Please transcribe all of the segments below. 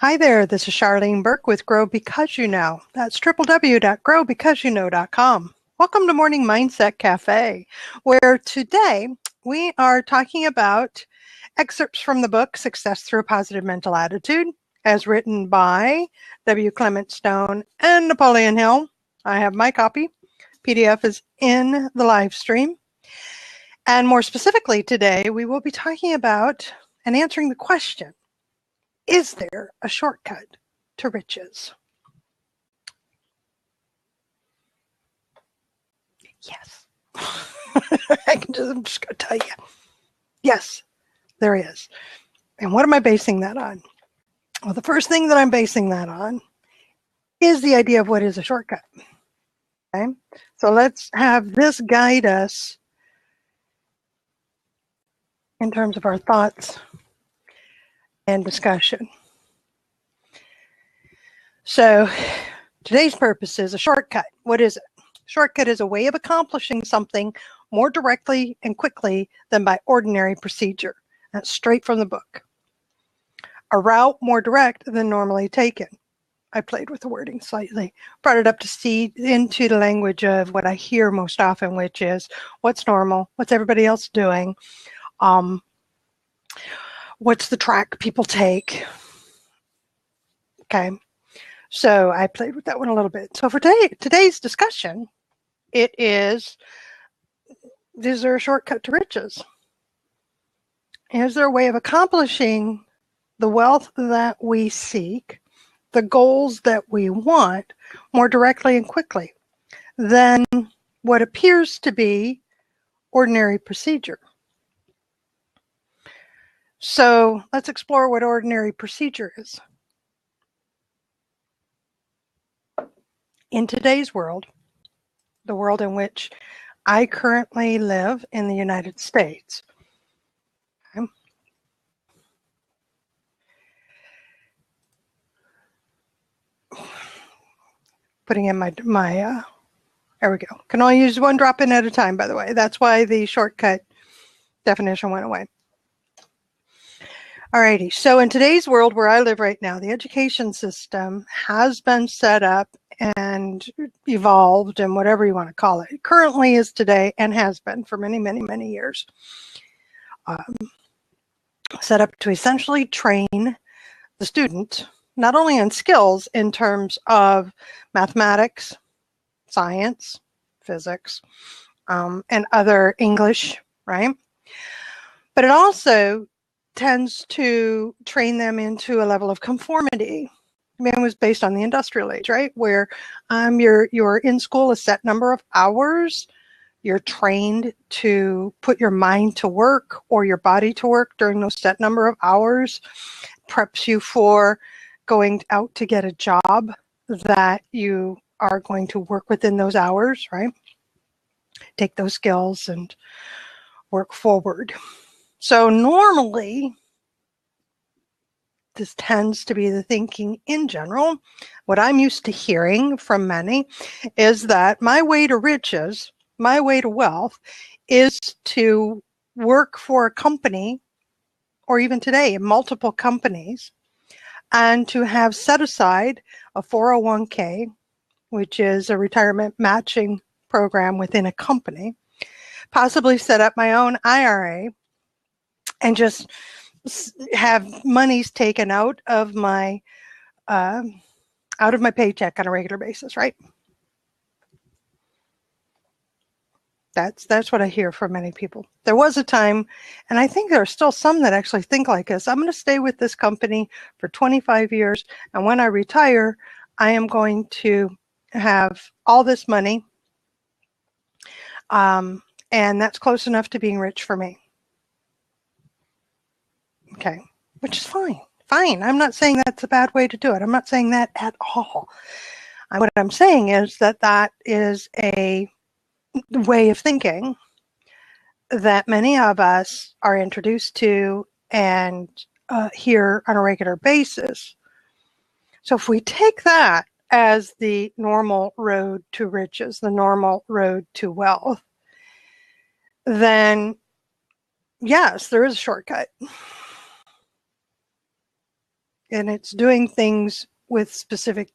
Hi there, this is Arlene Burke with Grow Because You Know. That's www.growbecauseyouknow.com. Welcome to Morning Mindset Cafe, where today we are talking about excerpts from the book Success Through a Positive Mental Attitude, as written by W. Clement Stone and Napoleon Hill. I have my copy. PDF is in the live stream. And more specifically today, we will be talking about and answering the question, is there a shortcut to riches? Yes. I'm just going to tell you. Yes, there is. And what am I basing that on? Well, the first thing that I'm basing that on is the idea of what is a shortcut. Okay? So let's have this guide us in terms of our thoughts and discussion. So today's purpose is a shortcut. What is it? Shortcut is a way of accomplishing something more directly and quickly than by ordinary procedure. That's straight from the book. A route more direct than normally taken. I played with the wording slightly, brought it up to see into the language of what I hear most often, which is what's normal, what's everybody else doing, what's the track people take. Okay, so I played with that one a little bit. So for today's discussion, it is there a shortcut to riches? Is there a way of accomplishing the wealth that we seek, the goals that we want, more directly and quickly than what appears to be ordinary procedure? So let's explore what ordinary procedure is. In today's world, the world in which I currently live in the United States, okay, putting in my there we go. Can only use one drop in at a time, by the way. That's why the shortcut definition went away. Alrighty, so in today's world where I live right now, the education system has been set up and evolved and whatever you want to call it. It currently is today and has been for many, many, many years. Set up to essentially train the student, not only in skills in terms of mathematics, science, physics, and other English, right? But it also tends to train them into a level of conformity. I mean, it was based on the industrial age, right? Where you're in school a set number of hours. You're trained to put your mind to work or your body to work during those set number of hours. Preps you for going out to get a job that you are going to work within those hours, right? Take those skills and work forward. So normally, this tends to be the thinking in general. What I'm used to hearing from many is that my way to riches, my way to wealth, is to work for a company, or even today, multiple companies, and to have set aside a 401k, which is a retirement matching program within a company, possibly set up my own IRA, and just have monies taken out of my paycheck on a regular basis, right? That's what I hear from many people. There was a time, and I think there are still some that actually think like this. I'm going to stay with this company for 25 years, and when I retire, I am going to have all this money, and that's close enough to being rich for me. Okay, which is fine. Fine. I'm not saying that's a bad way to do it. I'm not saying that at all. What I'm saying is that that is a way of thinking that many of us are introduced to and hear on a regular basis. So if we take that as the normal road to riches, the normal road to wealth, then yes, there is a shortcut. and it's doing things with specific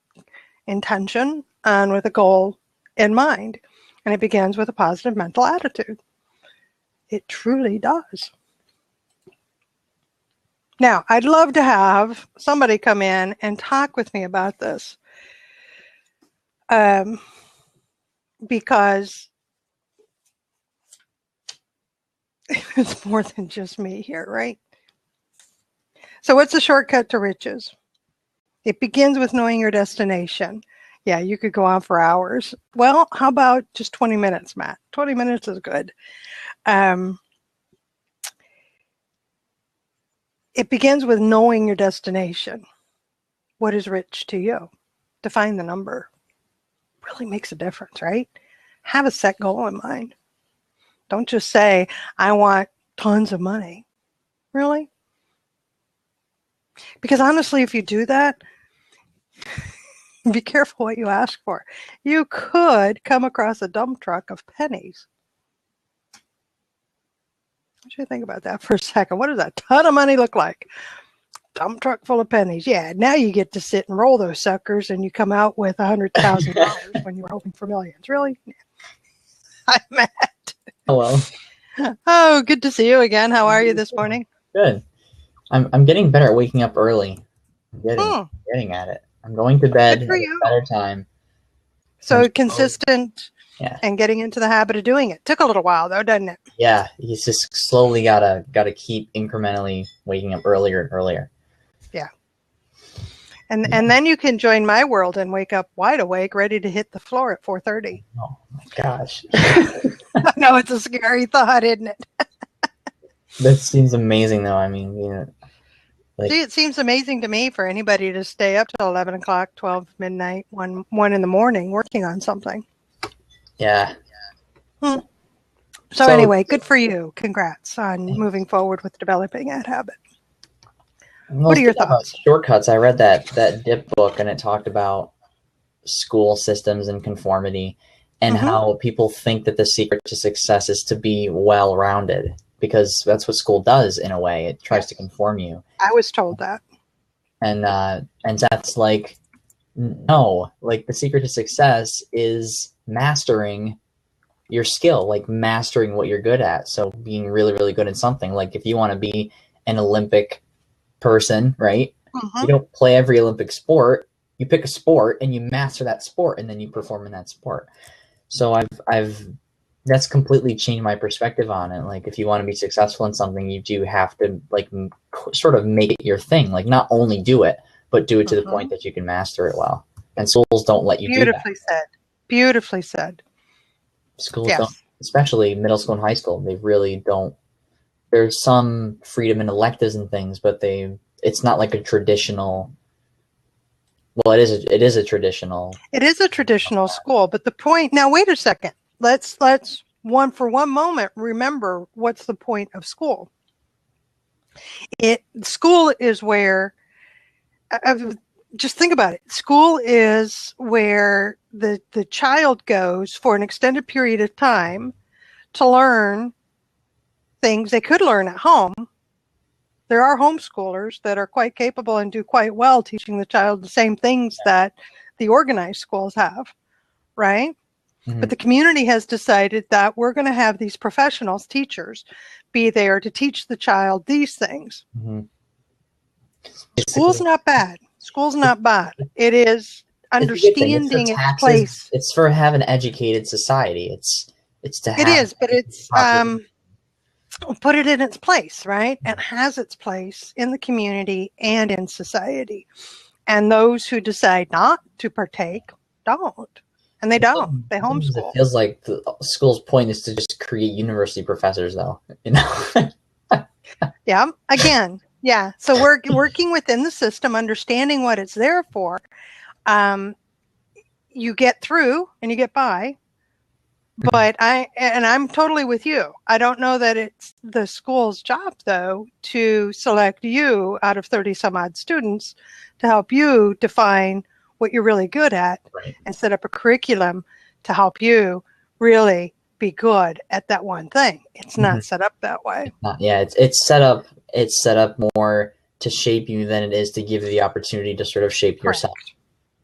intention and with a goal in mind. And it begins with a positive mental attitude. It truly does. Now, I'd love to have somebody come in and talk with me about this, because it's more than just me here, right? So what's the shortcut to riches? It begins with knowing your destination. Yeah, you could go on for hours. Well, how about just 20 minutes, Matt? 20 minutes is good. It begins with knowing your destination. What is rich to you? Define the number. Really makes a difference, right? Have a set goal in mind. Don't just say, I want tons of money. Really? Because honestly, if you do that, be careful what you ask for. You could come across a dump truck of pennies. I should think about that for a second. What does a ton of money look like? Dump truck full of pennies. Yeah, now you get to sit and roll those suckers and you come out with $100,000 when you were hoping for millions. Really? I'm mad. Oh, well. Oh, good to see you again. How are you this morning? Good. I'm getting better at waking up early. I'm getting at it. I'm going to bed at a better time. So consistent and getting into the habit of doing it. Took a little while though, doesn't it? Yeah, he's just slowly gotta keep incrementally waking up earlier and earlier. Yeah. And then you can join my world and wake up wide awake, ready to hit the floor at 4:30. Oh my gosh. I know it's a scary thought, isn't it? That seems amazing though. I mean, see, it seems amazing to me for anybody to stay up till 11 o'clock, 12 midnight, 1 in the morning working on something. Yeah. So anyway, good for you. Congrats on moving forward with developing that habit. What are your thoughts? Shortcuts. I read that DIP book and it talked about school systems and conformity and how people think that the secret to success is to be well-rounded, because that's what school does in a way. It tries to conform you. I was told that. And that's like, no, like the secret to success is mastering your skill, like mastering what you're good at. So being really, really good at something. Like if you want to be an Olympic person, right? You don't play every Olympic sport. You pick a sport and you master that sport and then you perform in that sport. So I've that's completely changed my perspective on it. Like if you want to be successful in something, you do have to like sort of make it your thing. Like not only do it, but do it to the point that you can master it well. And schools don't let you do that. Beautifully said. Beautifully said. Schools don't, especially middle school and high school, they really don't. There's some freedom in electives and things, but it's not like a traditional. Well, it is a traditional. It is a traditional school, but the point. Now, wait a second. Let's for one moment remember what's the point of school. School is where. Just think about it. School is where the child goes for an extended period of time to learn things they could learn at home. There are homeschoolers that are quite capable and do quite well teaching the child the same things that the organized schools have, right? But the community has decided that we're going to have these professionals, teachers, be there to teach the child these things. School's not bad. School's not bad. It is understanding its place. It's for having an educated society. It's to have. It is, but it's put it in its place, right? It has its place in the community and in society. And those who decide not to partake don't. And they don't. They homeschool. It feels like the school's point is to just create university professors, though. You know. Yeah. Again. Yeah. So we're working within the system, understanding what it's there for. You get through and you get by. But I'm totally with you. I don't know that it's the school's job, though, to select you out of 30 some odd students to help you define what you're really good at and set up a curriculum to help you really be good at that one thing. It's not set up that way. It's set up more to shape you than it is to give you the opportunity to sort of shape yourself.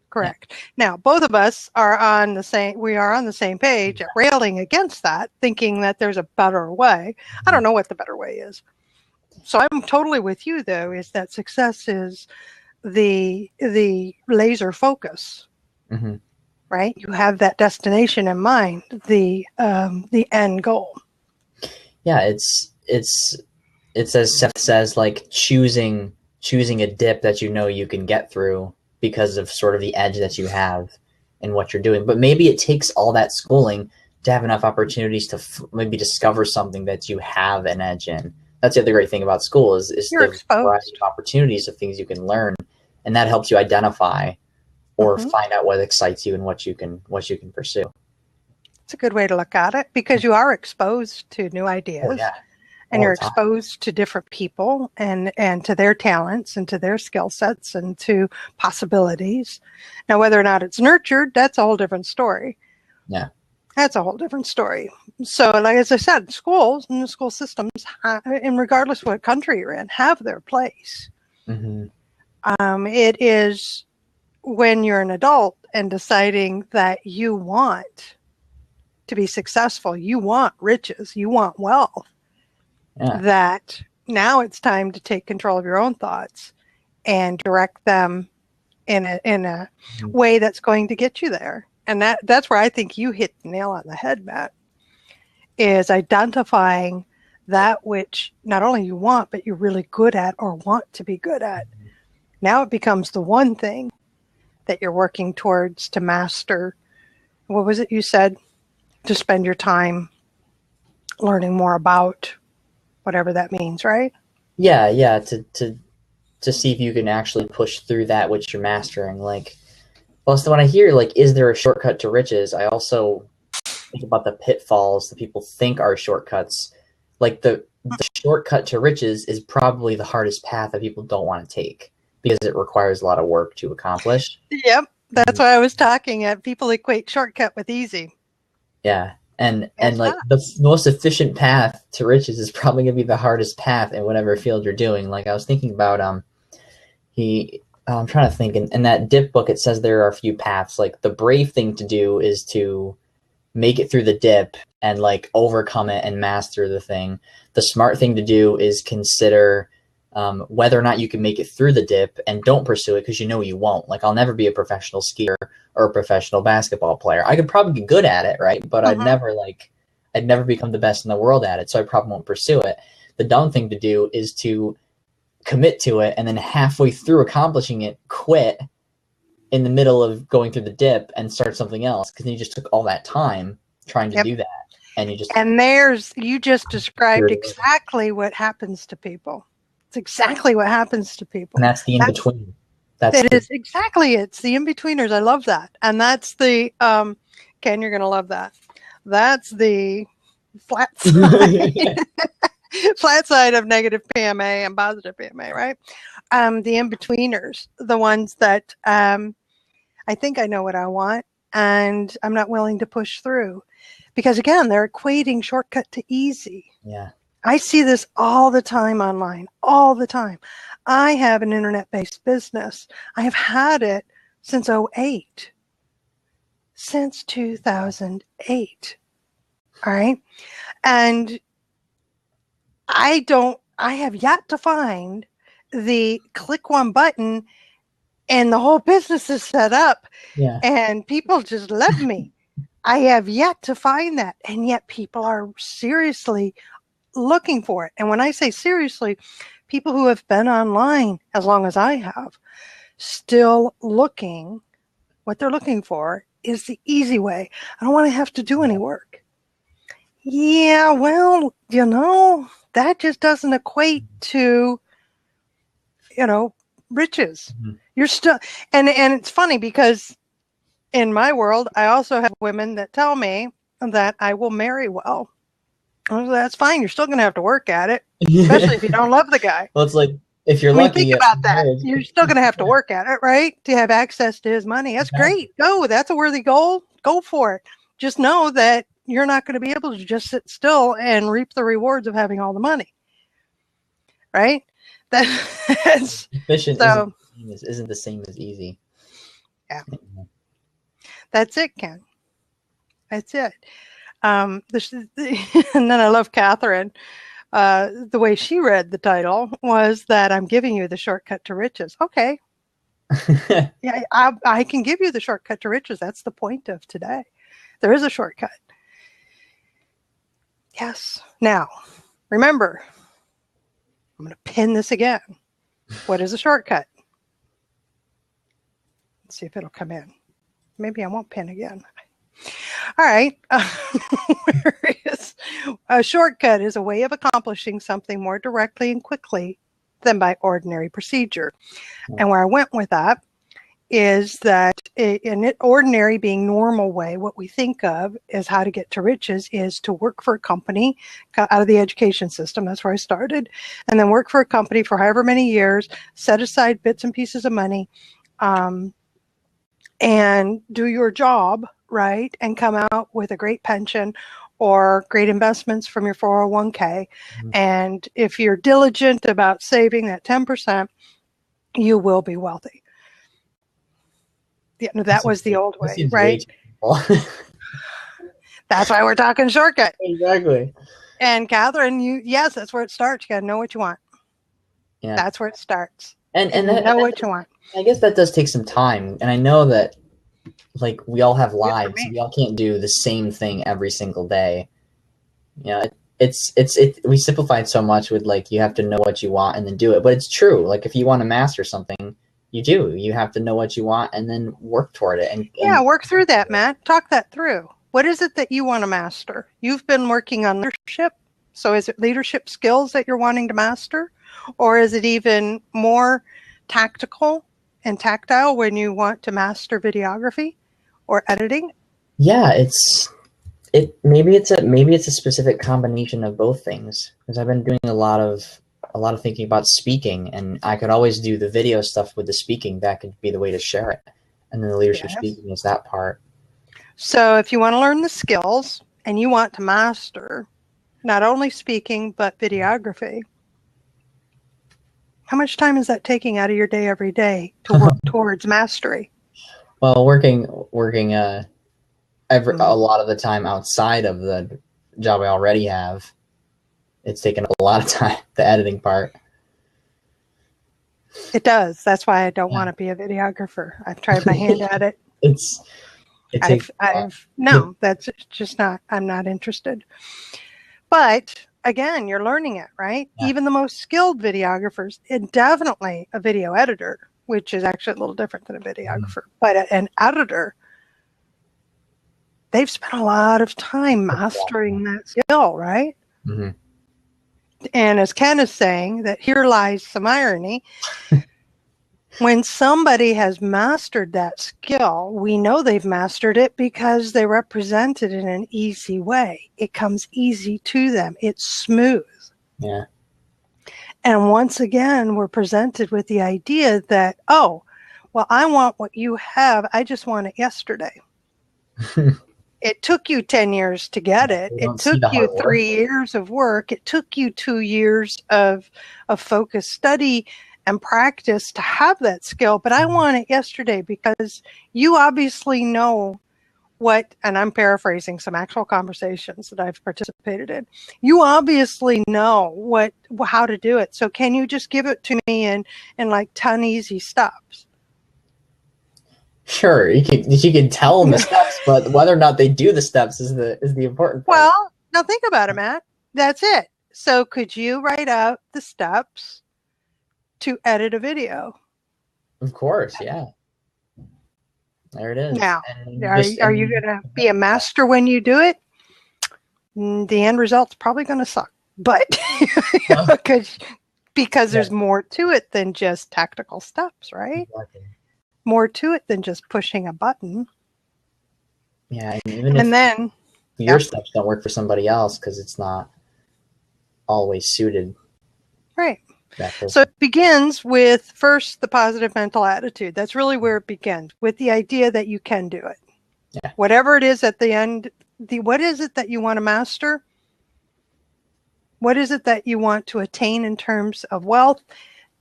Correct. Yeah. Now, both of us are on the same page at railing against that, thinking that there's a better way. I don't know what the better way is. So I'm totally with you, though, is that success is the laser focus, right? You have that destination in mind, the end goal. Yeah, it's as Seth says, like choosing a dip that you know you can get through because of sort of the edge that you have in what you're doing. But maybe it takes all that schooling to have enough opportunities to maybe discover something that you have an edge in. That's the other great thing about school is the variety of opportunities of things you can learn, and that helps you identify or find out what excites you and what you can pursue. It's a good way to look at it because you are exposed to new ideas. Oh, yeah. And you're exposed to different people and to their talents and to their skill sets and to possibilities. Now, whether or not it's nurtured, that's a whole different story. Yeah. That's a whole different story. So, like as I said, schools and the school systems, and regardless of what country you're in, have their place. It is when you're an adult and deciding that you want to be successful, you want riches, you want wealth, that now it's time to take control of your own thoughts and direct them in a way that's going to get you there. And that's where I think you hit the nail on the head, Matt, is identifying that which not only you want, but you're really good at or want to be good at. Now it becomes the one thing that you're working towards to master. What was it you said? To spend your time learning more about, whatever that means, right? Yeah. To see if you can actually push through that which you're mastering. Like, plus when I hear like, is there a shortcut to riches? I also think about the pitfalls that people think are shortcuts. Like the shortcut to riches is probably the hardest path that people don't want to take because it requires a lot of work to accomplish. Yep, that's why I was talking at. People equate shortcut with easy. Yeah. And like the most efficient path to riches is probably going to be the hardest path in whatever field you're doing. Like I was thinking about, I'm trying to think in that dip book, it says there are a few paths. Like the brave thing to do is to make it through the dip and like overcome it and master the thing. The smart thing to do is consider whether or not you can make it through the dip and don't pursue it because you know you won't. Like I'll never be a professional skier or a professional basketball player. I could probably be good at it, right? But I'd never become the best in the world at it, so I probably won't pursue it. The dumb thing to do is to commit to it and then halfway through accomplishing it, quit in the middle of going through the dip and start something else because you just took all that time trying to do that. And you just described exactly what happens to people. It's exactly what happens to people. And that's the in-between. It's the in-betweeners. I love that. And that's the, Ken, you're going to love that. That's the flat side, flat side of negative PMA and positive PMA, right? The in-betweeners, the ones that I think I know what I want and I'm not willing to push through. Because again, they're equating shortcut to easy. Yeah. I see this all the time online, all the time. I have an internet-based business. I have had it since 2008. Since 2008. All right. And I have yet to find the click one button and the whole business is set up and people just love me. I have yet to find that. And yet people are seriously looking for it. And when I say seriously, people who have been online as long as I have, still looking, what they're looking for is the easy way. I don't want to have to do any work. Yeah, well, that just doesn't equate to, riches. You're still, and it's funny because in my world, I also have women that tell me that I will marry well. Well, that's fine. You're still going to have to work at it, especially if you don't love the guy. Well, it's like, if you're lucky. Think about that. You're still going to have to work at it, right? To have access to his money. That's great. Go. That's a worthy goal. Go for it. Just know that you're not going to be able to just sit still and reap the rewards of having all the money, right? That's Efficient so. isn't the same as easy. Yeah, that's it, Ken. That's it. And then I love Catherine. The way she read the title was that I'm giving you the shortcut to riches. Okay. Yeah, I can give you the shortcut to riches. That's the point of today. There is a shortcut. Yes. Now, remember, I'm going to pin this again. What is a shortcut? Let's see if it'll come in. Maybe I won't pin again. All right. A shortcut is a way of accomplishing something more directly and quickly than by ordinary procedure. And where I went with that is that in an ordinary being normal way, what we think of is how to get to riches is to work for a company out of the education system. That's where I started. And then work for a company for however many years, set aside bits and pieces of money, and do your job, right? And come out with a great pension or great investments from your 401k. Mm-hmm. And if you're diligent about saving that 10%, you will be wealthy. Yeah, no, that was the old way, right? That's why we're talking shortcut. Exactly. And Catherine, yes, that's where it starts. You got to know what you want. Yeah. That's where it starts. And know what you want. I guess that does take some time. And I know that, like, we all have lives. We all can't do the same thing every single day. You know, we simplified so much with, like, you have to know what you want and then do it. But it's true. Like, if you want to master something, you have to know what you want and then work toward it. And work through that, Matt. Talk that through. What is it that you want to master? You've been working on leadership. So is it leadership skills that you're wanting to master? Or is it even more tactical and tactile when you want to master videography or editing? Yeah, maybe it's a specific combination of both things, because I've been doing a lot of thinking about speaking, and I could always do the video stuff with the speaking. That could be the way to share it. And then the leadership speaking is that part. So if you want to learn the skills and you want to master not only speaking, but videography, how much time is that taking out of your day every day to work towards mastery? Well, working a lot of the time outside of the job I already have, it's taken a lot of time, the editing part. It does. That's why I don't want to be a videographer. I've tried my hand at it. That's just not, I'm not interested. But again, you're learning it, right? Yeah. Even the most skilled videographers, and definitely a video editor, which is actually a little different than a videographer, but an editor, they've spent a lot of time mastering that skill, right? Mm-hmm. And as Ken is saying, that here lies some irony. When somebody has mastered that skill, we know they've mastered it because they represent it in an easy way. It comes easy to them. It's smooth. Yeah. And once again, we're presented with the idea that, oh, well, I want what you have. I just want it yesterday. It took you 10 years to get it. It took you 3 years of work. It took you 2 years of focused study and practice to have that skill. But I want it yesterday because you obviously know what, and I'm paraphrasing some actual conversations that I've participated in. You obviously know how to do it. So can you just give it to me in like 10 easy steps? Sure, you can tell them the steps, but whether or not they do the steps is the important part. Well, now think about it, Matt. That's it. So could you write out the steps to edit a video? Of course, yeah. There it is. Now, are you going to be a master when you do it? The end result's probably going to suck, but because there's more to it than just tactical steps, right? Exactly. More to it than just pushing a button. Yeah, and then your steps don't work for somebody else because it's not always suited. Right. So it begins with first the positive mental attitude. That's really where it begins, with the idea that you can do it. Yeah. Whatever it is at the end, what is it that you want to master? What is it that you want to attain in terms of wealth?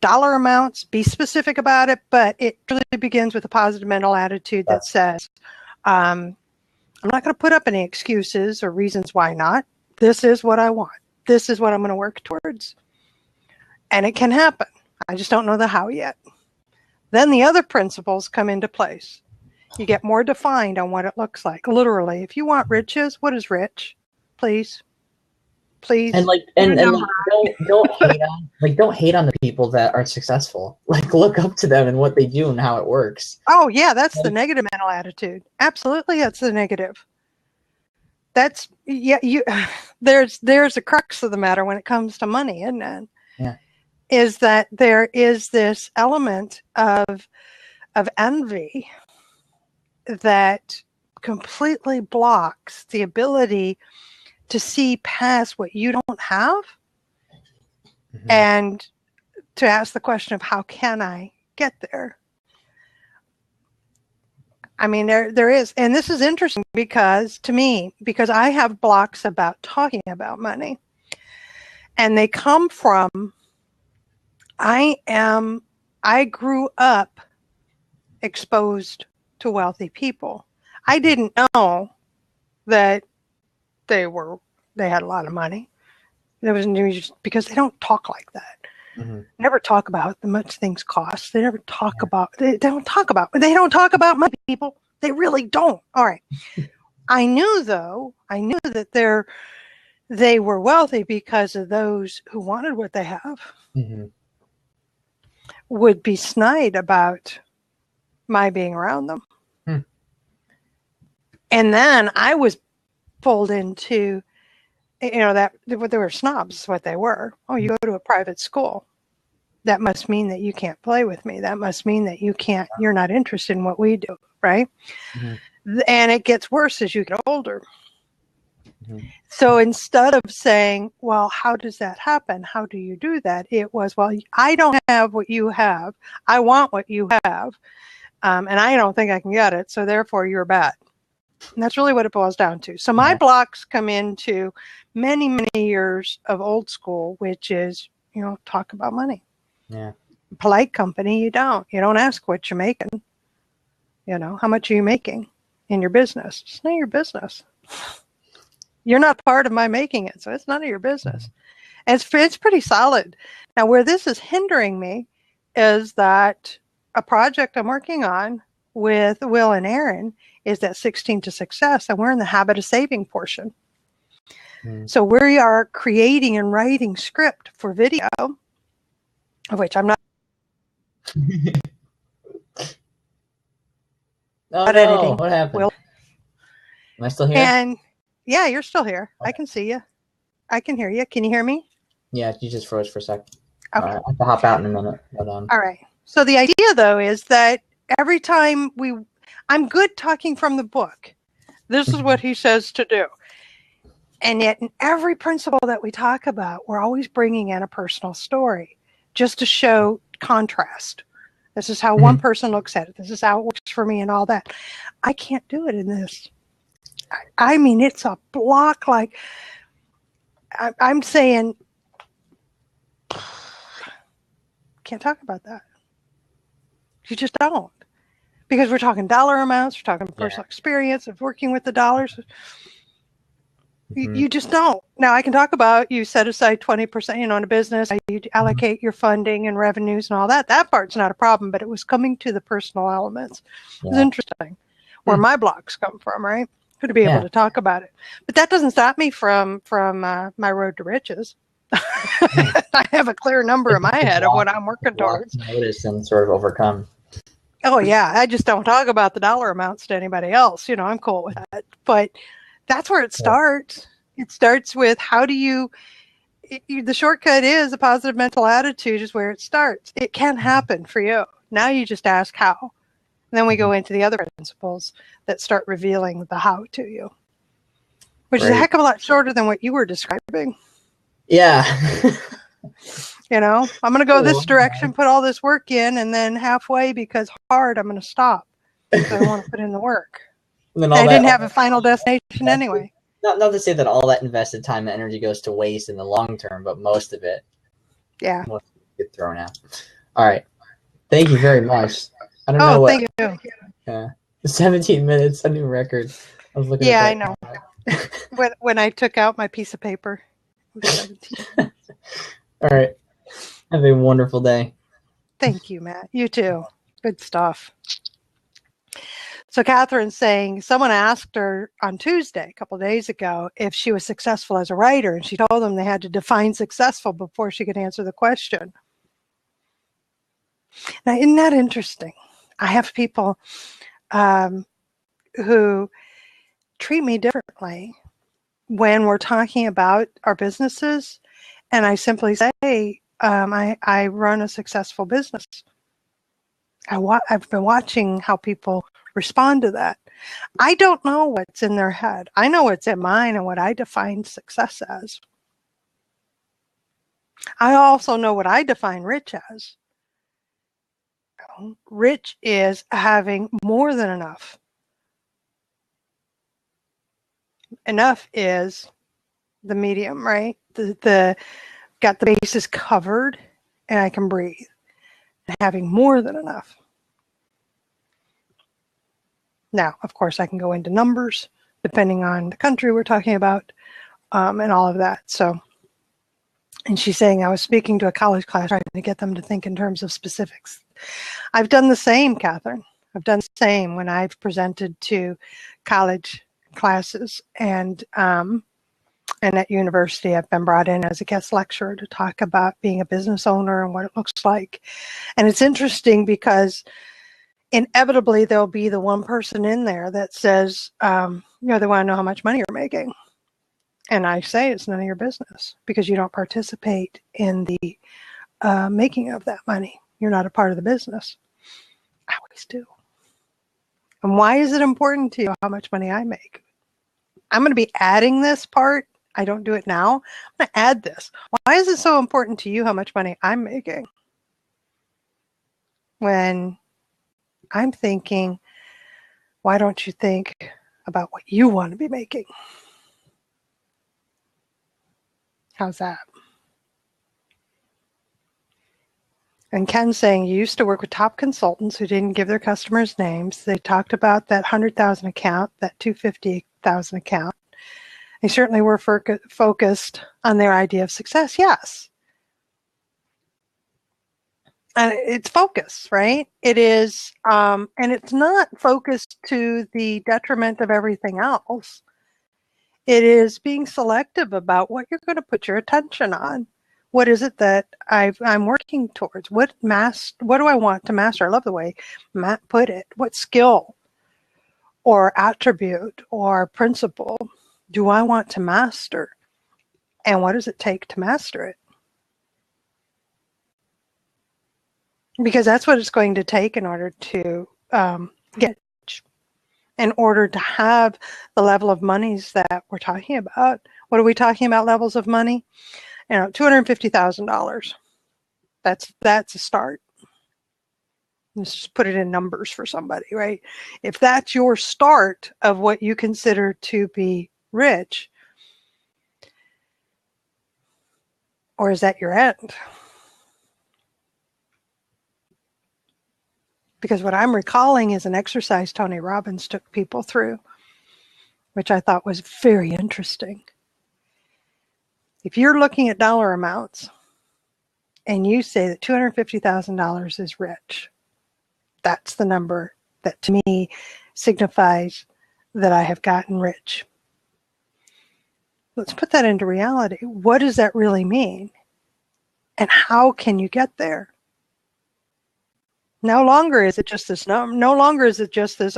dollar amounts, be specific about it, but it really begins with a positive mental attitude that says, I'm not going to put up any excuses or reasons why not. This is what I want. This is what I'm going to work towards. And it can happen. I just don't know the how yet. Then the other principles come into place. You get more defined on what it looks like. Literally, if you want riches, what is rich? Please. And like, and don't hate on the people that are successful. Like, look up to them and what they do and how it works. Oh yeah, that's the negative mental attitude. Absolutely, that's the negative. That's there's a crux of the matter when it comes to money, isn't it? Yeah. Is that there is this element of envy that completely blocks the ability to see past what you don't have, and to ask the question of how can I get there? I mean, there is, and this is interesting because to me, because I have blocks about talking about money, and they come from, I grew up exposed to wealthy people. I didn't know that they had a lot of money. There was just because they don't talk like that. Never talk about how much things cost. They never talk about. They don't talk about money, people. They really don't. All right. I knew that they were wealthy because of those who wanted what they have would be snide about my being around them. And then I was pulled into, that they were snobs, is what they were. Oh, you go to a private school. That must mean that you can't play with me. That must mean that you're not interested in what we do, right? And it gets worse as you get older. So instead of saying, well, how does that happen? How do you do that? It was, well, I don't have what you have. I want what you have. And I don't think I can get it. So therefore you're bad. And that's really what it boils down to. So my blocks come into many, many years of old school, which is, talk about money. Yeah. Polite company, you don't ask what you're making. How much are you making in your business? It's none of your business. You're not part of my making it, so it's none of your business. And it's pretty solid. Now, where this is hindering me is that a project I'm working on with Will and Aaron is that 16 to success, and we're in the habit of saving portion. So we are creating and writing script for video, of which I'm not. Editing. What happened? Am I still here? And yeah, you're still here. Okay. I can see you. I can hear you. Can you hear me? Yeah, you just froze for a sec. Okay. I have to hop out in a minute. But, all right. So the idea, though, is that every time I'm good talking from the book. This is what he says to do. And yet in every principle that we talk about, we're always bringing in a personal story just to show contrast. This is how one person looks at it. This is how it works for me and all that. I can't do it in this. I mean, it's a block. Like I'm saying, can't talk about that. You just don't. Because we're talking dollar amounts, we're talking personal experience of working with the dollars. You just don't. Now, I can talk about you set aside 20%, in a business, you allocate your funding and revenues and all that. That part's not a problem, but it was coming to the personal elements. It was interesting where my blocks come from, right? To be able to talk about it. But that doesn't stop me from my road to riches. I have a clear number in my head of what I'm working towards. Notice and sort of overcome. Oh, yeah. I just don't talk about the dollar amounts to anybody else. I'm cool with that. But that's where it starts. It starts with how do you, the shortcut is a positive mental attitude is where it starts. It can happen for you. Now you just ask how. And then we go into the other principles that start revealing the how to you, which is a heck of a lot shorter than what you were describing. Yeah. I'm going to go this direction, put all this work in, and then halfway, because hard, I'm going to stop. Because I want to put in the work. And I didn't have a final destination anyway. Not to say that all that invested time and energy goes to waste in the long term, but most of it. Yeah. get thrown out. All right. Thank you very much. I don't know what. Thank you. Yeah. 17 minutes, a new record. I was looking Yeah, at I know. when I took out my piece of paper, it was 17. All right. Have a wonderful day. Thank you, Matt. You too. Good stuff. So Catherine's saying someone asked her on Tuesday, a couple of days ago, if she was successful as a writer, and she told them they had to define successful before she could answer the question. Now, isn't that interesting? I have people who treat me differently when we're talking about our businesses, and I simply say, I run a successful business. I've been watching how people respond to that. I don't know what's in their head. I know what's in mine and what I define success as. I also know what I define rich as. Rich is having more than enough. Enough is the medium, right? The got the bases covered and I can breathe. And having more than enough. Now, of course, I can go into numbers depending on the country we're talking about, and all of that. So, and she's saying I was speaking to a college class trying to get them to think in terms of specifics. I've done the same, Catherine. I've done the same when I've presented to college classes, and at university I've been brought in as a guest lecturer to talk about being a business owner and what it looks like. And it's interesting because inevitably there'll be the one person in there that says, they want to know how much money you're making. And I say it's none of your business because you don't participate in the making of that money. You're not a part of the business. I always do. And why is it important to you how much money I make? I'm going to be adding this part. I don't do it now. I'm going to add this. Why is it so important to you how much money I'm making? When I'm thinking, why don't you think about what you want to be making? How's that? And Ken's saying you used to work with top consultants who didn't give their customers names. They talked about that 100,000 account, that 250,000 account. They certainly were focused on their idea of success. Yes. And it's focus, right? It is, and it's not focused to the detriment of everything else. It is being selective about what you're going to put your attention on. What is it that I'm working towards? What do I want to master? I love the way Matt put it. What skill or attribute or principle do I want to master? And what does it take to master it? Because that's what it's going to take in order to get, in order to have the level of monies that we're talking about. What are we talking about, levels of money? $250,000. That's a start. Let's just put it in numbers for somebody, right? If that's your start of what you consider to be rich, or is that your end? Because what I'm recalling is an exercise Tony Robbins took people through, which I thought was very interesting. If you're looking at dollar amounts and you say that $250,000 is rich, that's the number that to me signifies that I have gotten rich. Let's put that into reality. What does that really mean? And how can you get there? No longer is it just this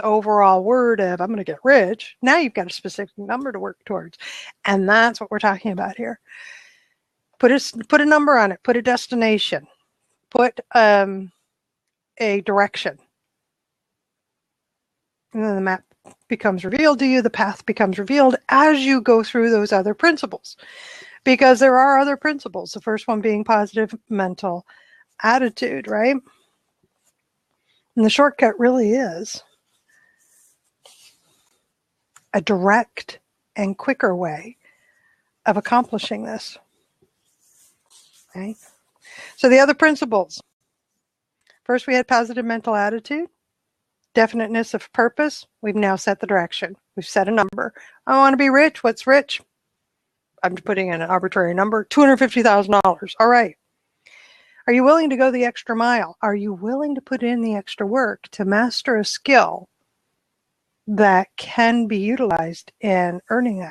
overall word of I'm going to get rich. Now you've got a specific number to work towards. And that's what we're talking about here. Put a number on it, put a destination, put a direction. And then the map becomes revealed to you, the path becomes revealed as you go through those other principles. Because there are other principles. The first one being positive mental attitude, right? And the shortcut really is a direct and quicker way of accomplishing this. Okay? So the other principles. First, we had positive mental attitude, definiteness of purpose. We've now set the direction. We've set a number. I want to be rich. What's rich? I'm putting in an arbitrary number, $250,000. All right. Are you willing to go the extra mile? Are you willing to put in the extra work to master a skill that can be utilized in earning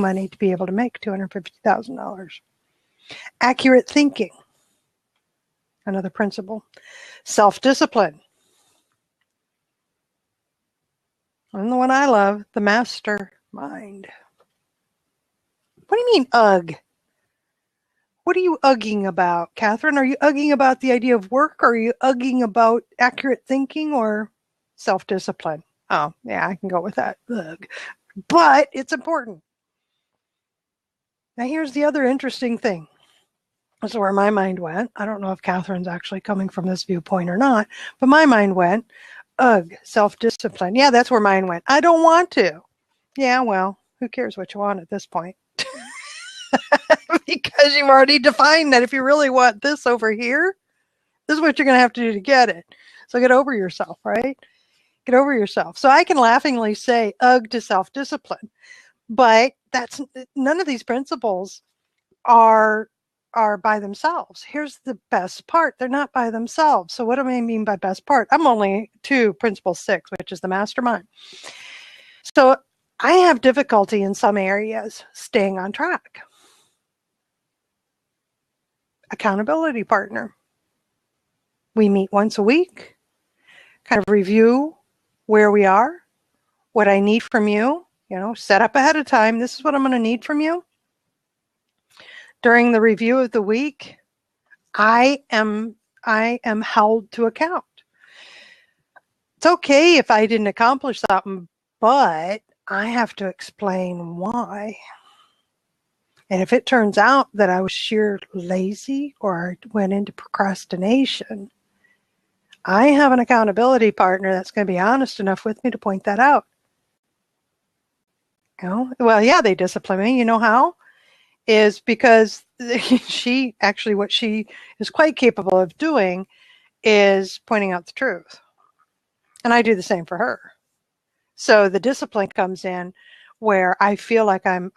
money to be able to make $250,000? Accurate thinking, another principle. Self-discipline. And the one I love, the mastermind. What do you mean, ugh? What are you ugging about, Catherine? Are you ugging about the idea of work? Or are you ugging about accurate thinking or self-discipline? Oh, yeah, I can go with that. Ugh. But it's important. Now, here's the other interesting thing. This is where my mind went. I don't know if Catherine's actually coming from this viewpoint or not, but my mind went, ugh, self-discipline. Yeah, that's where mine went. I don't want to. Yeah, well, who cares what you want at this point? Because you've already defined that if you really want this over here, this is what you're going to have to do to get it. So get over yourself, right? Get over yourself. So I can laughingly say ugh to self-discipline, but that's none of these principles are by themselves. Here's the best part. They're not by themselves. So what do I mean by best part? I'm only to principle 6, which is the mastermind. So I have difficulty in some areas staying on track. Accountability partner. We meet once a week, kind of review where we are, what I need from you, set up ahead of time. This is what I'm going to need from you. During the review of the week, I am held to account. It's okay if I didn't accomplish something, but I have to explain why. And if it turns out that I was sheer lazy or went into procrastination, I have an accountability partner that's going to be honest enough with me to point that out. Well, yeah, they discipline me. You know how? Is because what she is quite capable of doing is pointing out the truth. And I do the same for her. So the discipline comes in where I feel like I'm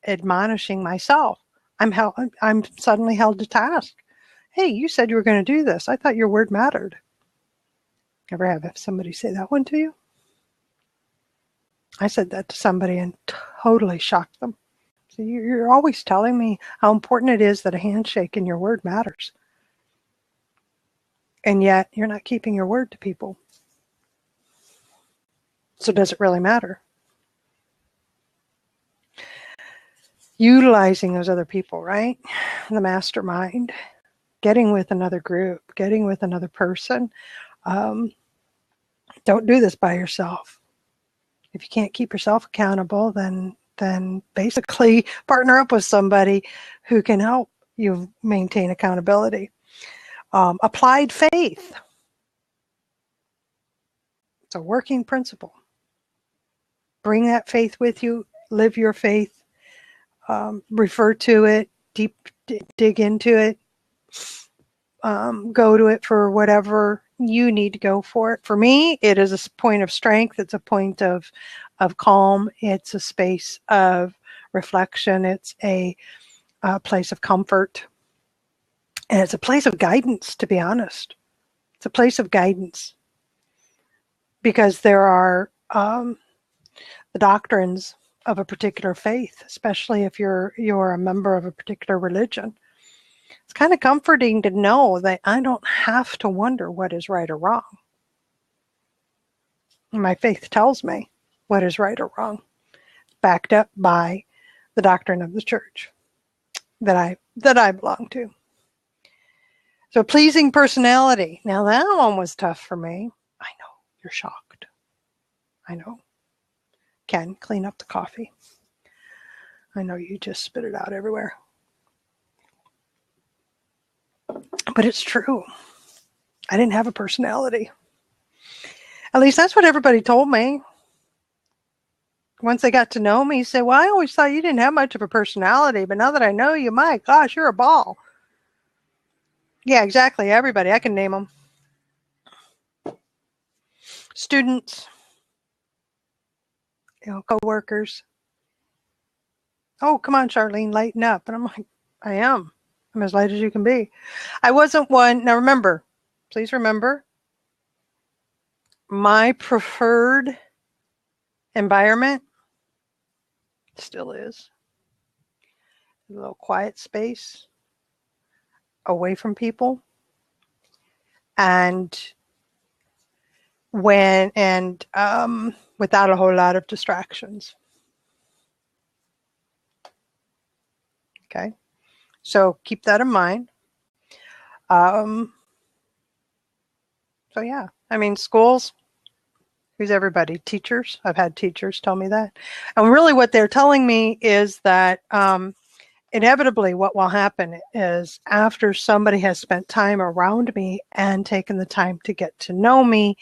admonishing myself. I'm suddenly held to task. Hey, you said you were going to do this. I thought your word mattered. Ever have somebody say that one to you? I said that to somebody and totally shocked them. So you're always telling me how important it is that a handshake and your word matters. And yet you're not keeping your word to people. So does it really matter? Utilizing those other people, right? The mastermind, getting with another group, getting with another person. Don't do this by yourself. If you can't keep yourself accountable, then basically partner up with somebody who can help you maintain accountability. Applied faith. It's a working principle. Bring that faith with you. Live your faith. Refer to it. Dig into it. Go to it for whatever you need to go for it. For me, it is a point of strength. It's a point of calm. It's a space of reflection. It's a place of comfort. And it's a place of guidance, to be honest. It's a place of guidance. Because there are the doctrines of a particular faith, especially if you're a member of a particular religion. It's kind of comforting to know that I don't have to wonder what is right or wrong. My faith tells me what is right or wrong, backed up by the doctrine of the church that I belong to. So pleasing personality. Now that one was tough for me. I know, you're shocked. I know. Ken, clean up the coffee. I know you just spit it out everywhere. But it's true. I didn't have a personality. At least that's what everybody told me. Once they got to know me, said, well, I always thought you didn't have much of a personality, but now that I know you, my gosh, you're a ball. Yeah, exactly. Everybody. I can name them. Students, co-workers. Oh, come on, Charlene, lighten up. And I'm like, I am. I'm as light as you can be. I wasn't one. Now remember, please remember, my preferred environment still is a little quiet space away from people, and without a whole lot of distractions. Okay, so keep that in mind. So yeah, I mean, schools, who's everybody? Teachers. I've had teachers tell me that. And really what they're telling me is that inevitably what will happen is after somebody has spent time around me and taken the time to get to know me,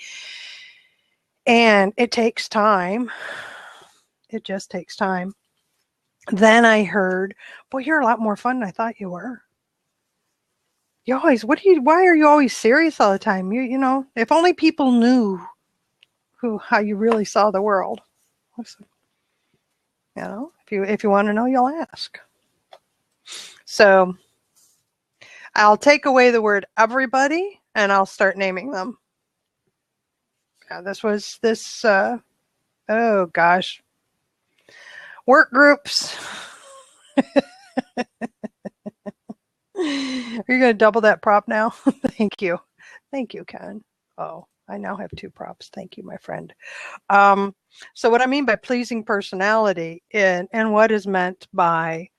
and it takes time, it just takes time. Then I heard, boy, you're a lot more fun than I thought you were. You always, why are you always serious all the time? You know, if only people knew how you really saw the world. You know, if you want to know, you'll ask. So I'll take away the word everybody and I'll start naming them. Yeah, oh gosh. Work groups. Are you going to double that prop now? Thank you. Thank you, Ken. Oh, I now have 2 props. Thank you, my friend. So what I mean by pleasing personality and what is meant by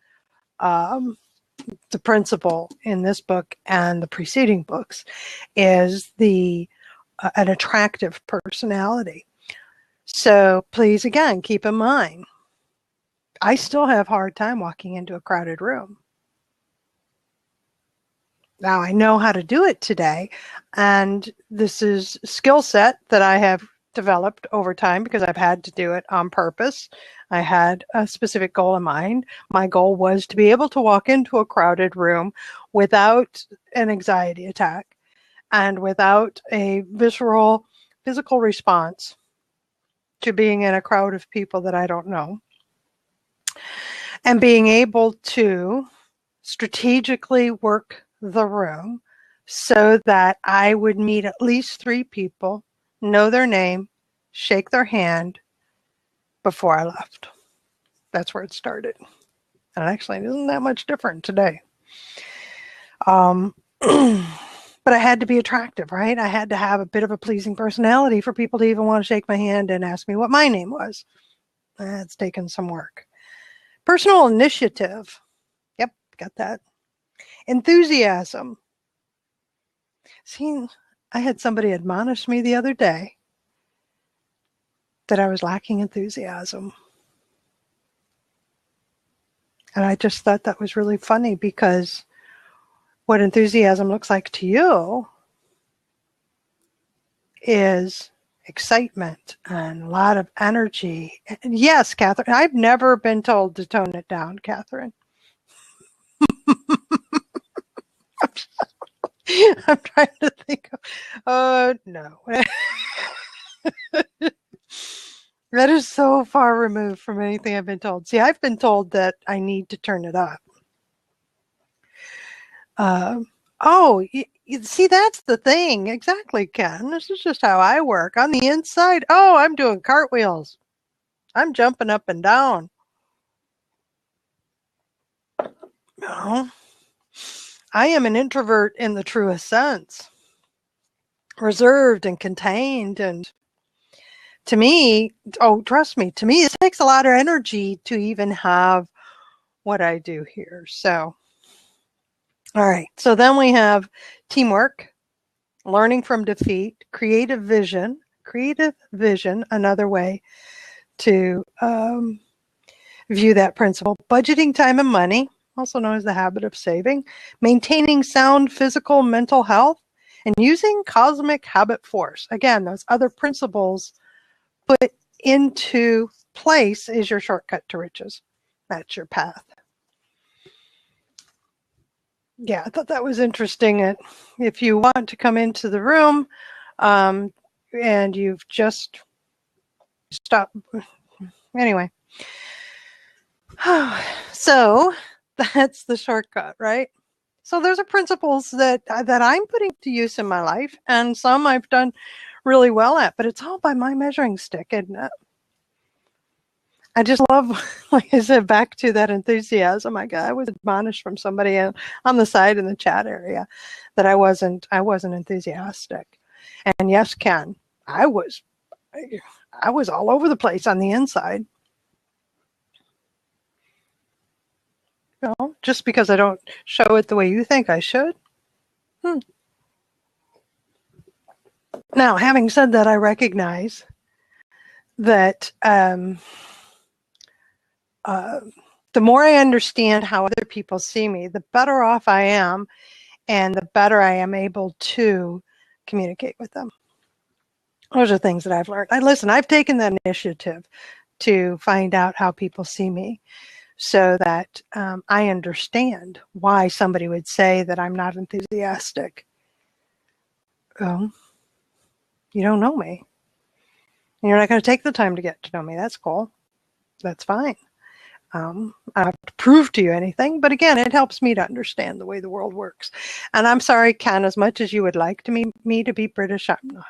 the principle in this book and the preceding books is an attractive personality. So please, again, keep in mind, I still have a hard time walking into a crowded room. Now I know how to do it today, and this is a skill set that I have developed over time because I've had to do it on purpose. I had a specific goal in mind. My goal was to be able to walk into a crowded room without an anxiety attack and without a visceral physical response to being in a crowd of people that I don't know, and being able to strategically work the room so that I would meet at least 3 people, know their name, shake their hand before I left. That's where it started. And actually, it isn't that much different today. But I had to be attractive, right? I had to have a bit of a pleasing personality for people to even want to shake my hand and ask me what my name was. That's taken some work. Personal initiative. Yep, got that. Enthusiasm. See, I had somebody admonish me the other day that I was lacking enthusiasm. And I just thought that was really funny because what enthusiasm looks like to you is excitement and a lot of energy. And yes, Catherine, I've never been told to tone it down, Catherine. I'm trying to think of, no. That is so far removed from anything I've been told. See, I've been told that I need to turn it up. See, that's the thing. Exactly, Ken. This is just how I work. On the inside, I'm doing cartwheels. I'm jumping up and down. No, I am an introvert in the truest sense. Reserved and contained. And to me, trust me, to me, it takes a lot of energy to even have what I do here. So, all right. So then we have teamwork, learning from defeat, creative vision, another way to view that principle, budgeting time and money, also known as the habit of saving, maintaining sound physical, mental health, and using cosmic habit force. Again, those other principles put into place is your shortcut to riches. That's your path. Yeah, I thought that was interesting. If you want to come into the room and you've just stopped, anyway. So that's the shortcut, right? So those are principles that I'm putting to use in my life, and some I've done really well at, but it's all by my measuring stick, isn't it? I just love, like I said, back to that enthusiasm. I was admonished from somebody on the side in the chat area that I wasn't enthusiastic. And yes, Ken, I was all over the place on the inside. You know, just because I don't show it the way you think I should. Now, having said that, I recognize that the more I understand how other people see me, the better off I am, and the better I am able to communicate with them. Those are things that I've learned. I've taken that initiative to find out how people see me so that I understand why somebody would say that I'm not enthusiastic. Well, you don't know me. You're not going to take the time to get to know me. That's cool. That's fine. I don't have to prove to you anything, but again, it helps me to understand the way the world works. And I'm sorry, Ken, as much as you would like me to be British, I'm not.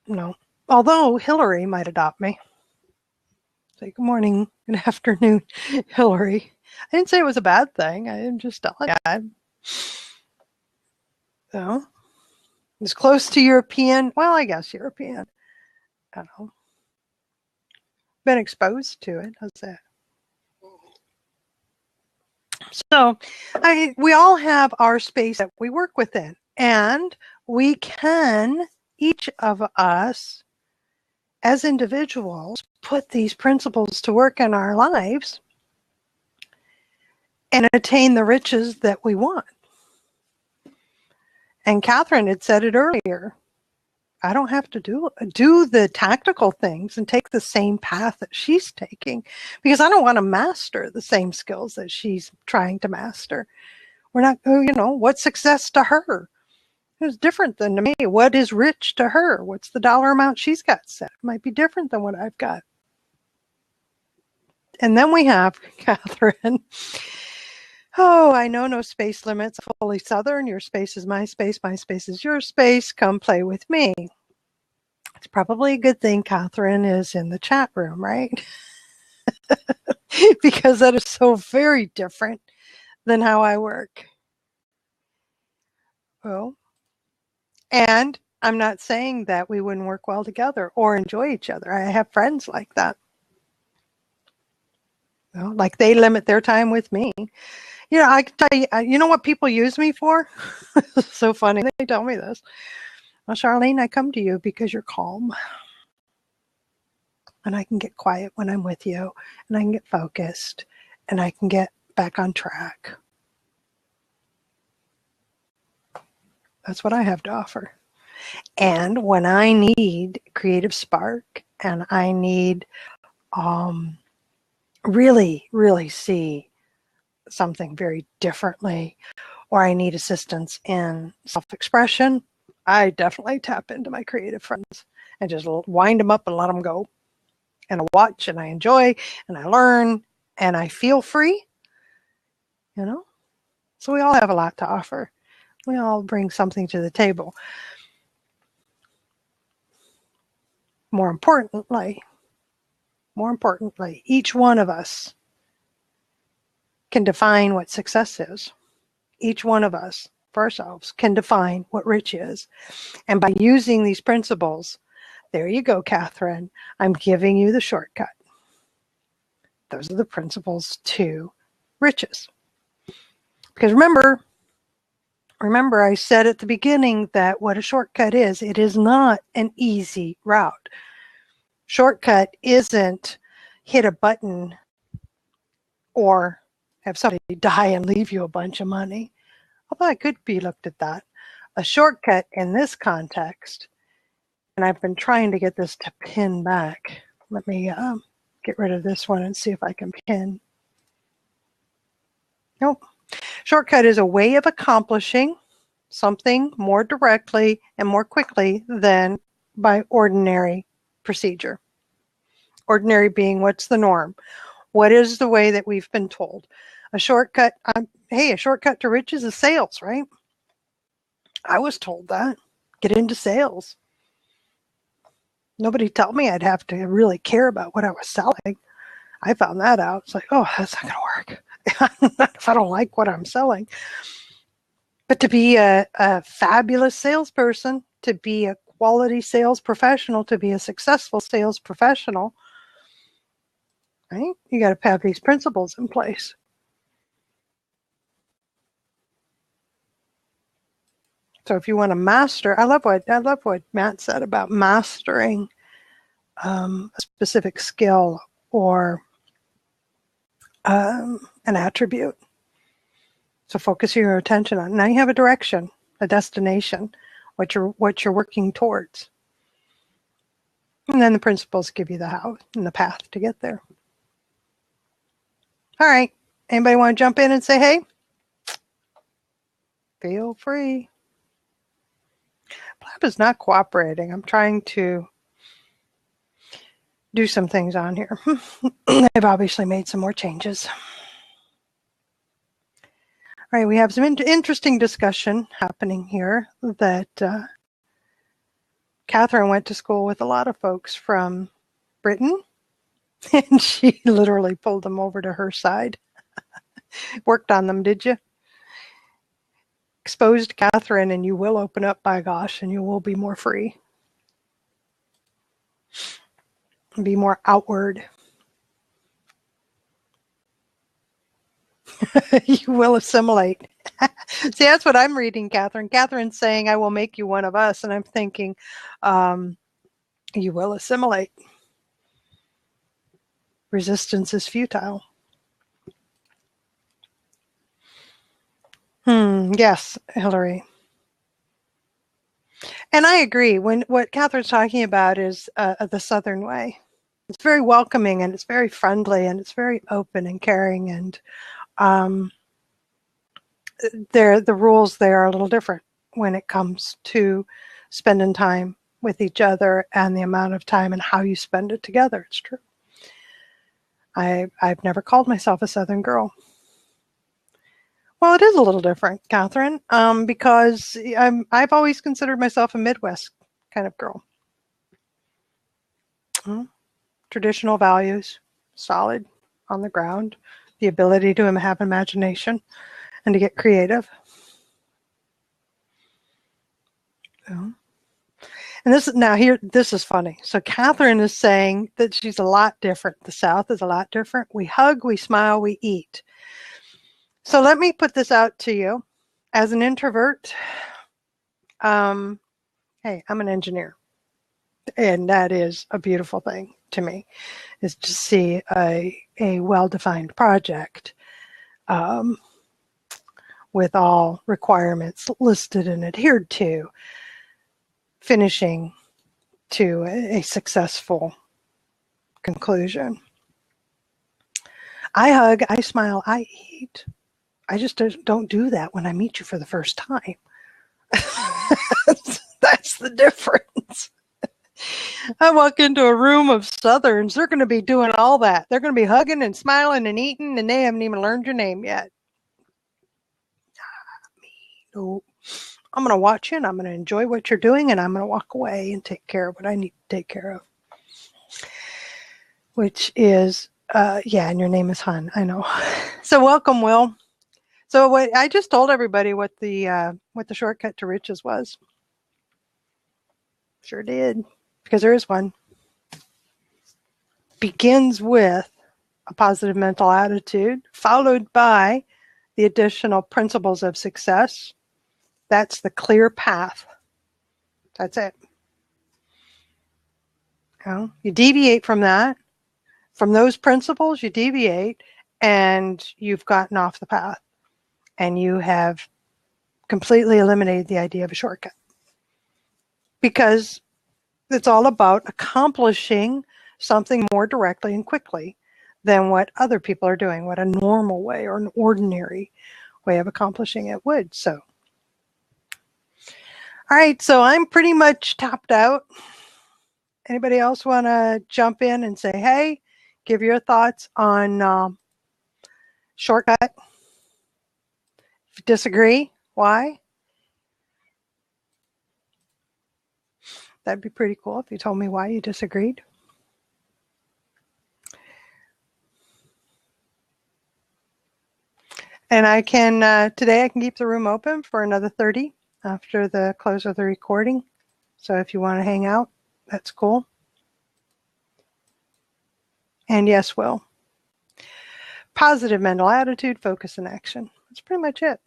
No. Although Hillary might adopt me. Say good morning, good afternoon, Hillary. I didn't say it was a bad thing. I didn't just tell it. So, it's close to European. Well, I guess European. I don't know. Been exposed to it. How's that? So, we all have our space that we work within, and we can, each of us as individuals, put these principles to work in our lives and attain the riches that we want. And Catherine had said it earlier. I don't have to do the tactical things and take the same path that she's taking, because I don't want to master the same skills that she's trying to master. We're not, what's success to her? It's different than to me. What is rich to her? What's the dollar amount she's got set? It might be different than what I've got. And then we have Catherine. Oh, I know no space limits. Fully Southern. Your space is my space. My space is your space. Come play with me. It's probably a good thing Catherine is in the chat room, right? Because that is so very different than how I work. Oh, and I'm not saying that we wouldn't work well together or enjoy each other. I have friends like that. Like they limit their time with me. I can tell you, you know what people use me for? It's so funny. They tell me this. Well, Charlene, I come to you because you're calm. And I can get quiet when I'm with you. And I can get focused. And I can get back on track. That's what I have to offer. And when I need creative spark and I need really, really see something very differently, or I need assistance in self-expression, I definitely tap into my creative friends and just wind them up and let them go. And I watch and I enjoy and I learn and I feel free, So we all have a lot to offer. We all bring something to the table. More importantly, each one of us can define what success is. Each one of us, for ourselves, can define what rich is. And by using these principles, there you go, Catherine, I'm giving you the shortcut. Those are the principles to riches. Because remember I said at the beginning that what a shortcut is, it is not an easy route. Shortcut isn't hit a button or have somebody die and leave you a bunch of money. Although I could be looked at that. A shortcut in this context, and I've been trying to get this to pin back. Let me get rid of this one and see if I can pin. Nope. Shortcut is a way of accomplishing something more directly and more quickly than by ordinary procedure. Ordinary being what's the norm? What is the way that we've been told? A shortcut, hey, a shortcut to riches is sales, right? I was told that. Get into sales. Nobody told me I'd have to really care about what I was selling. I found that out. It's like, oh, that's not going to work if I don't like what I'm selling. But to be a fabulous salesperson, to be a quality sales professional, to be a successful sales professional, right? You got to have these principles in place. So if you want to master, I love what Matt said about mastering a specific skill or an attribute. So focus your attention on. Now you have a direction, a destination, what you're working towards. And then the principles give you the how and the path to get there. All right. Anybody want to jump in and say, hey? Feel free. Blab is not cooperating. I'm trying to do some things on here. They've obviously made some more changes. All right, we have some interesting discussion happening here that Catherine went to school with a lot of folks from Britain, and she literally pulled them over to her side. Worked on them, did you? Exposed Catherine, and you will open up, by gosh, and you will be more free. Be more outward. You will assimilate. See, that's what I'm reading, Catherine. Catherine's saying, I will make you one of us. And I'm thinking, you will assimilate. Resistance is futile. Yes, Hillary. And I agree. What Catherine's talking about is the Southern way. It's very welcoming, and it's very friendly, and it's very open and caring, and the rules there are a little different when it comes to spending time with each other and the amount of time and how you spend it together. It's true. I've never called myself a Southern girl. Well, it is a little different, Catherine, because I've always considered myself a Midwest kind of girl. Traditional values, solid on the ground, the ability to have imagination and to get creative. And this is funny. So Catherine is saying that she's a lot different. The South is a lot different. We hug, we smile, we eat. So let me put this out to you. As an introvert, hey, I'm an engineer. And that is a beautiful thing to me, is to see a well-defined project with all requirements listed and adhered to, finishing to a successful conclusion. I hug, I smile, I eat. I just don't do that when I meet you for the first time. That's the difference. I walk into a room of Southerns, they're going to be doing all that. They're going to be hugging and smiling and eating, and they haven't even learned your name yet. No. I'm going to watch you, and I'm going to enjoy what you're doing, and I'm going to walk away and take care of what I need to take care of. Which is, and your name is Hun, I know. So welcome, Will. So I just told everybody what the shortcut to riches was. Sure did, because there is one. Begins with a positive mental attitude, followed by the additional principles of success. That's the clear path. That's it. You deviate from that. From those principles, you deviate, and you've gotten off the path. And you have completely eliminated the idea of a shortcut. Because it's all about accomplishing something more directly and quickly than what other people are doing, what a normal way or an ordinary way of accomplishing it would. So, all right, so I'm pretty much topped out. Anybody else want to jump in and say, hey, give your thoughts on shortcut? If you disagree, why? That'd be pretty cool if you told me why you disagreed. And I can, today I can keep the room open for another 30 after the close of the recording. So if you want to hang out, that's cool. And yes, Will. Positive mental attitude, focus, and action. That's pretty much it.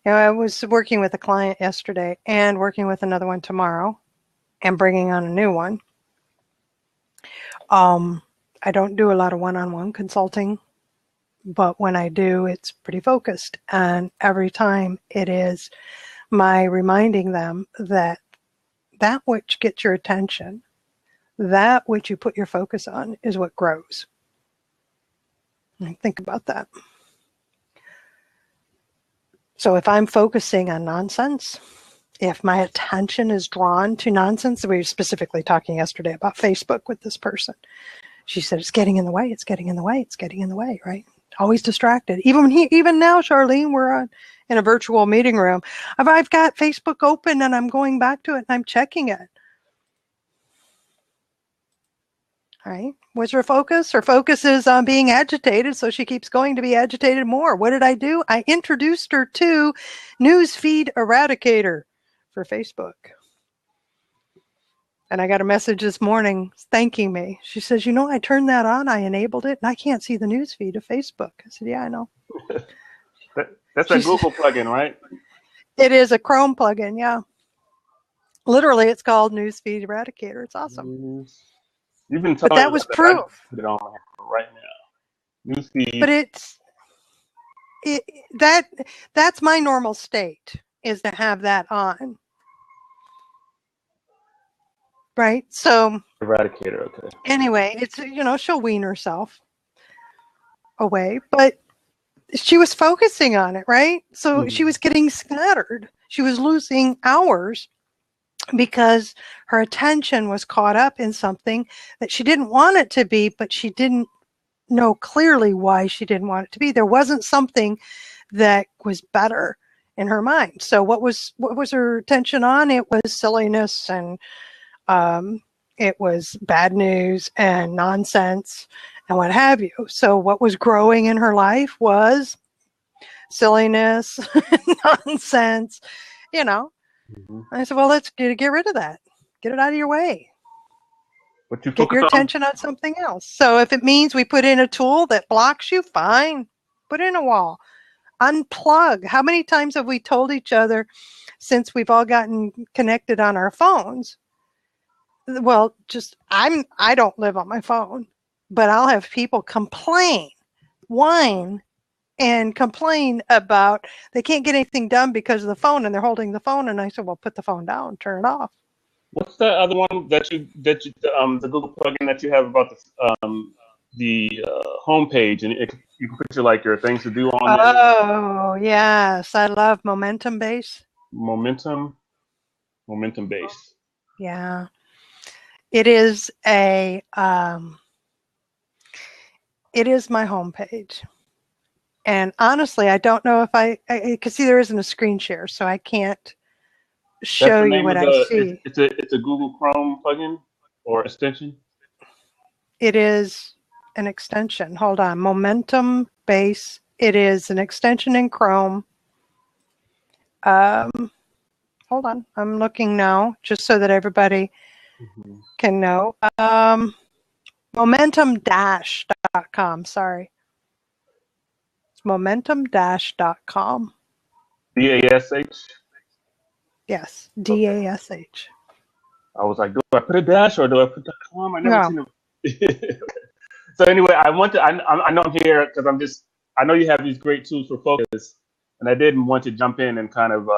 You know, I was working with a client yesterday and working with another one tomorrow and bringing on a new one. I don't do a lot of one-on-one consulting, but when I do, it's pretty focused. And every time it is my reminding them that that which gets your attention, that which you put your focus on is what grows. And think about that. So if I'm focusing on nonsense, if my attention is drawn to nonsense, we were specifically talking yesterday about Facebook with this person. She said, it's getting in the way, it's getting in the way, it's getting in the way, right? Always distracted. Even now, Charlene, we're in a virtual meeting room. I've got Facebook open and I'm going back to it and I'm checking it. All right. What's her focus? Her focus is on being agitated, so she keeps going to be agitated more. What did I do? I introduced her to newsfeed Eradicator for Facebook. And I got a message this morning thanking me. She says, you know, I turned that on, I enabled it, and I can't see the newsfeed of Facebook. I said, yeah, I know. That's a Google plugin, right? It is a Chrome plugin, yeah. Literally, it's called Newsfeed Eradicator. It's awesome. You've been but that was proof. Put it on right now. Newsfeed. But that's my normal state, is to have that on. Right? So Eradicator, okay. Anyway, it's, you know, she'll wean herself away, but she was focusing on it, right? So she was getting scattered. She was losing hours because her attention was caught up in something that she didn't want it to be, but she didn't know clearly why she didn't want it to be. There wasn't something that was better in her mind. So what was her attention on? It was silliness, and it was bad news and nonsense and what have you. So what was growing in her life was silliness, nonsense, you know. I said, well, let's get rid of that. Get it out of your way. Get your attention on something else. So if it means we put in a tool that blocks you, fine. Put in a wall. Unplug. How many times have we told each other since we've all gotten connected on our phones? Well, I don't live on my phone, but I'll have people whine and complain about they can't get anything done because of the phone, and they're holding the phone. And I said, well, put the phone down, turn it off. What's that other one that you the Google plugin that you have about the homepage, and you can put your things to do on there? Oh, yes, I love momentum base. Momentum base. Yeah, it is it is my homepage. And honestly, I don't know if I can see there isn't a screen share, so I can't show you what I see. It's a Google Chrome plugin or extension? It is an extension. Hold on. Momentum base. It is an extension in Chrome. Hold on. I'm looking now, just so that everybody can know. Momentum-.com. Sorry. Momentum-.com. DASH? Yes, DASH. I was like, do I put a dash or do I put .com? I never seen them. So anyway, I know I'm here because I know you have these great tools for focus, and I didn't want to jump in and kind of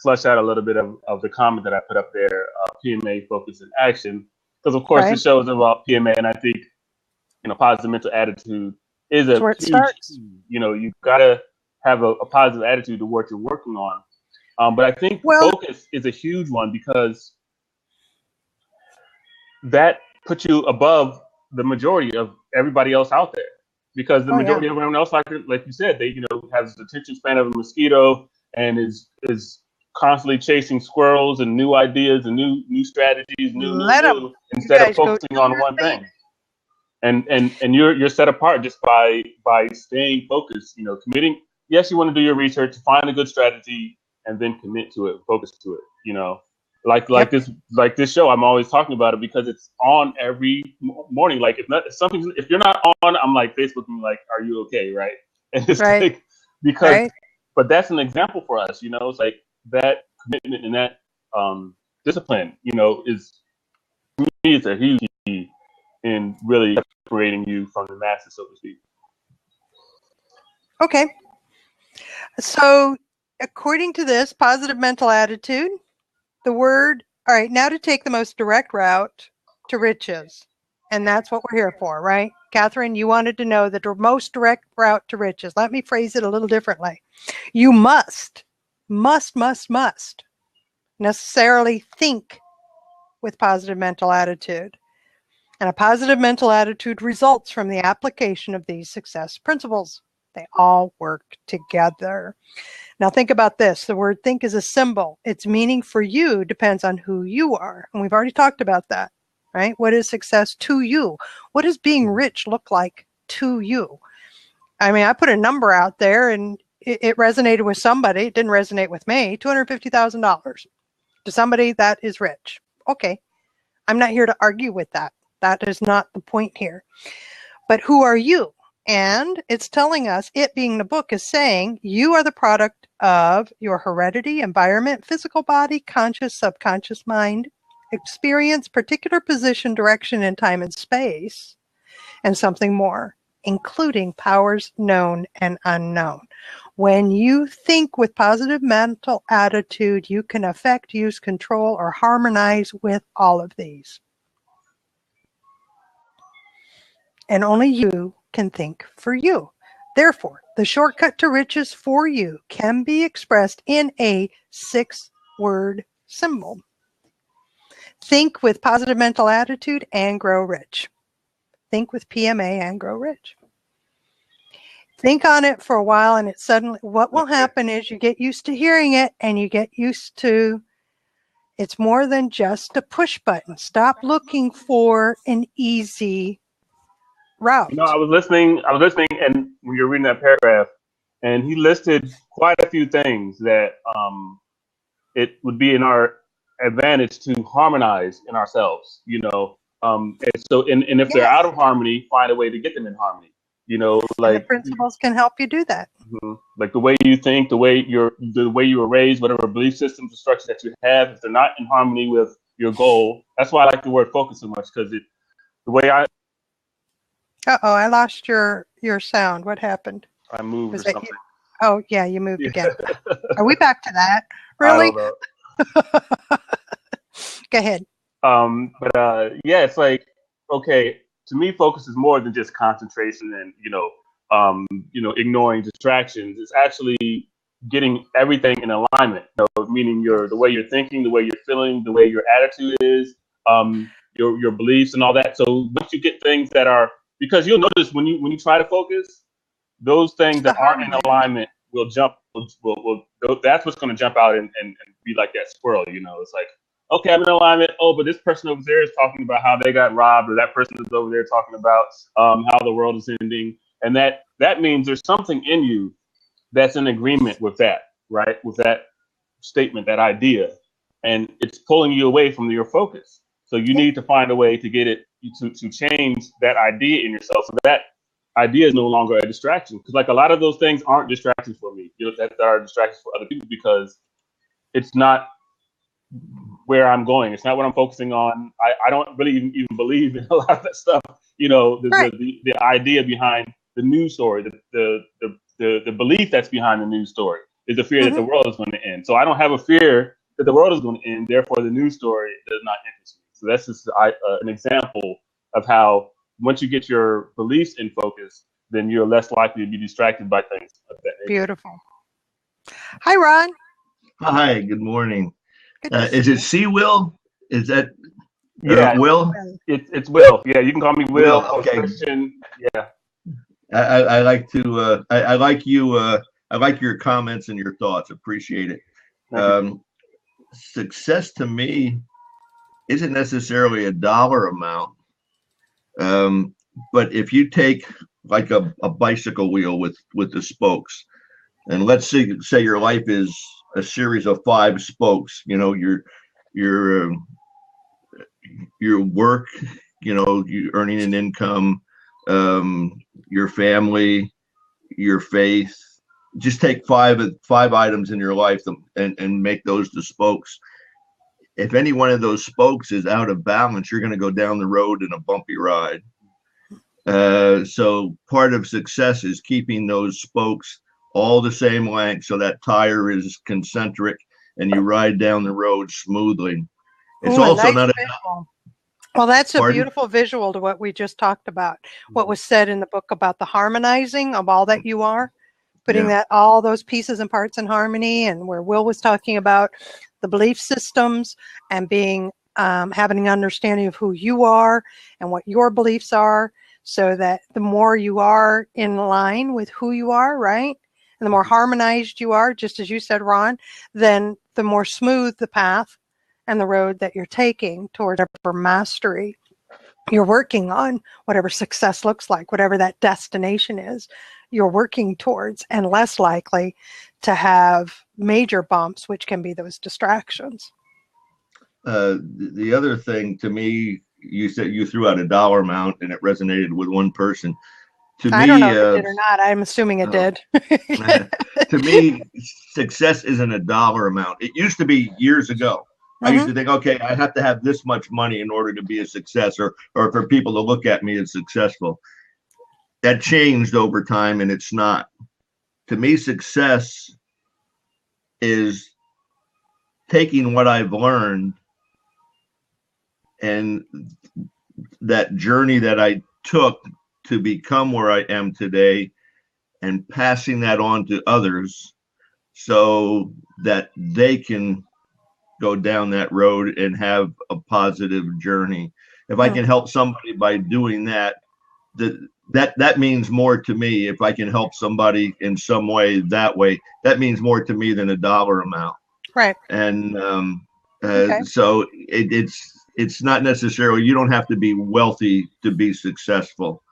flush out a little bit of the comment that I put up there, PMA, focus, and action. Because, of course, this show is about PMA, and I think, positive mental attitude is That's a where it huge starts. key. You've got to have a positive attitude to what you're working on. But I think focus is a huge one because that puts you above the majority of everybody else out there. Because the majority of everyone else, like you said, they has the attention span of a mosquito and is constantly chasing squirrels and new ideas and new strategies, new, instead of focusing on one thing. And you're set apart just by staying focused. Committing. Yes, you want to do your research, find a good strategy, and then commit to it, focus to it. Like this show, I'm always talking about it because it's on every morning. Like if you're not on, I'm like Facebooking, like, are you okay, right? And it's like but that's an example for us. It's like that commitment and that discipline. Is to me, it's a huge key in really separating you from the masses, so to speak. Okay. So, according to this positive mental attitude, the word, all right, now to take the most direct route to riches. And that's what we're here for, right? Catherine, you wanted to know the most direct route to riches. Let me phrase it a little differently. You must necessarily think with positive mental attitude. And a positive mental attitude results from the application of these success principles. They all work together. Now think about this. The word think is a symbol. Its meaning for you depends on who you are. And we've already talked about that, right? What is success to you? What does being rich look like to you? I mean, I put a number out there and it resonated with somebody. It didn't resonate with me. $250,000 to somebody that is rich. Okay. I'm not here to argue with that. That is not the point here. But who are you? And it's telling us, it being the book is saying, you are the product of your heredity, environment, physical body, conscious, subconscious mind, experience, particular position, direction in time and space, and something more, including powers known and unknown. When you think with positive mental attitude, you can affect, use, control, or harmonize with all of these. And only you can think for you. Therefore, the shortcut to riches for you can be expressed in a 6-word symbol. Think with positive mental attitude and grow rich. Think with PMA and grow rich. Think on it for a while and it suddenly, what will happen is you get used to hearing it and you get used to, it's more than just a push button. Stop looking for an easy route. I was listening, and when you're reading that paragraph, and he listed quite a few things that it would be in our advantage to harmonize in ourselves, and if they're out of harmony, find a way to get them in harmony, like the principles can help you do that. Like the way you think, the way you were raised, whatever belief systems or structure that you have, if they're not in harmony with your goal, that's why I like the word focus so much, because the way I lost your sound. What happened? I moved or something. Oh, yeah, you moved again. Are we back to that? Really? I don't know. Go ahead. It's like, okay, to me, focus is more than just concentration and, ignoring distractions. It's actually getting everything in alignment, meaning the way you're thinking, the way you're feeling, the way your attitude is, your beliefs and all that. So once you get things that are, because you'll notice when you try to focus, those things that aren't in alignment will jump. That's what's going to jump out and be like that squirrel. It's like, okay, I'm in alignment. Oh, but this person over there is talking about how they got robbed, or that person is over there talking about how the world is ending, and that means there's something in you that's in agreement with that, right? With that statement, that idea, and it's pulling you away from your focus. So you need to find a way to get it to change that idea in yourself, so that idea is no longer a distraction. Because like a lot of those things aren't distractions for me, that are distractions for other people, because it's not where I'm going. It's not what I'm focusing on. I don't really even believe in a lot of that stuff. The idea behind the news story, the belief that's behind the news story. is the fear that the world is going to end. So I don't have a fear that the world is going to end. Therefore, the news story does not interest me. So that's just an example of how once you get your beliefs in focus, then you're less likely to be distracted by things of that nature. Beautiful. Hi, Ron. Hi, good morning. Good to see Is you. it C. Will? Is that Yeah, Will? It's Will. Yeah, you can call me Will, Will, or okay. Christian. Yeah. I like to I like you I like your comments and your thoughts. Appreciate it. Success to me isn't necessarily a dollar amount, but if you take like a bicycle wheel with the spokes, and let's say your life is a series of 5 spokes. You know, your work, you know, you earning an income, your family, your faith. Just take five items in your life and make those the spokes. If any one of those spokes is out of balance, you're going to go down the road in a bumpy ride. So part of success is keeping those spokes all the same length so that tire is concentric and you ride down the road smoothly. It's also not visual. Well, that's a Pardon? beautiful visual to what we just talked about. What was said in the book about the harmonizing of all that you are, putting that all those pieces and parts in harmony, and where Will was talking about the belief systems and being having an understanding of who you are and what your beliefs are, so that the more you are in line with who you are, right? And the more harmonized you are, just as you said, Ron, then the more smooth the path and the road that you're taking toward whatever mastery you're working on, whatever success looks like, whatever that destination is you're working towards, and less likely to have major bumps, which can be those distractions. The other thing to me, you said you threw out a dollar amount and it resonated with one person. To I me, don't know if it did or not. I'm assuming it did. To me, success isn't a dollar amount. It used to be years ago. I used to think, okay, I have to have this much money in order to be a success, or for people to look at me as successful. That changed over time, and it's not. To me, success is taking what I've learned and that journey that I took to become where I am today, and passing that on to others so that they can go down that road and have a positive journey. If I can help somebody by doing that, that means more to me. If I can help somebody in some way, that means more to me than a dollar amount. Right. And so it's not necessarily, you don't have to be wealthy to be successful.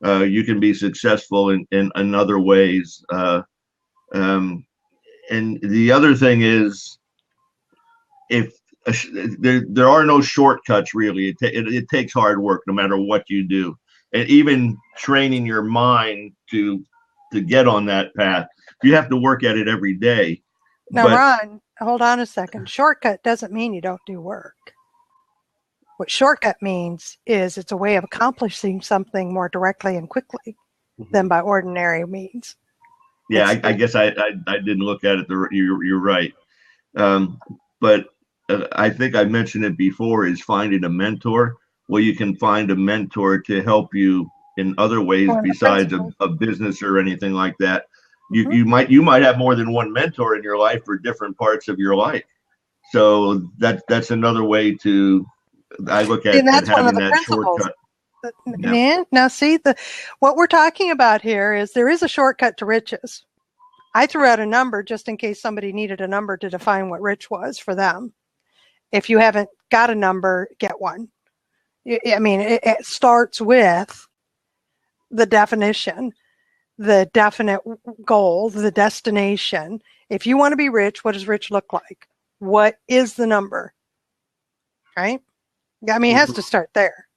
You can be successful in other ways. And the other thing is, if there are no shortcuts, really. It takes hard work no matter what you do, and even training your mind to get on that path, you have to work at it every day. Now, Ron, hold on a second. Shortcut doesn't mean you don't do work. What shortcut means is it's a way of accomplishing something more directly and quickly than by ordinary means. Yeah, I guess I didn't look at it. You're right. But I think I mentioned it before, is finding a mentor. Well, you can find a mentor to help you in other ways besides a business or anything like that. You might have more than one mentor in your life for different parts of your life. So that's another way to, I look at, and that's having one of the that principles. shortcut. Yeah. Now, see, what we're talking about here is there is a shortcut to riches. I threw out a number just in case somebody needed a number to define what rich was for them. If you haven't got a number, get one. I mean, it starts with the definition, the definite goal, the destination. If you want to be rich, what does rich look like? What is the number? Right? I mean, it has to start there.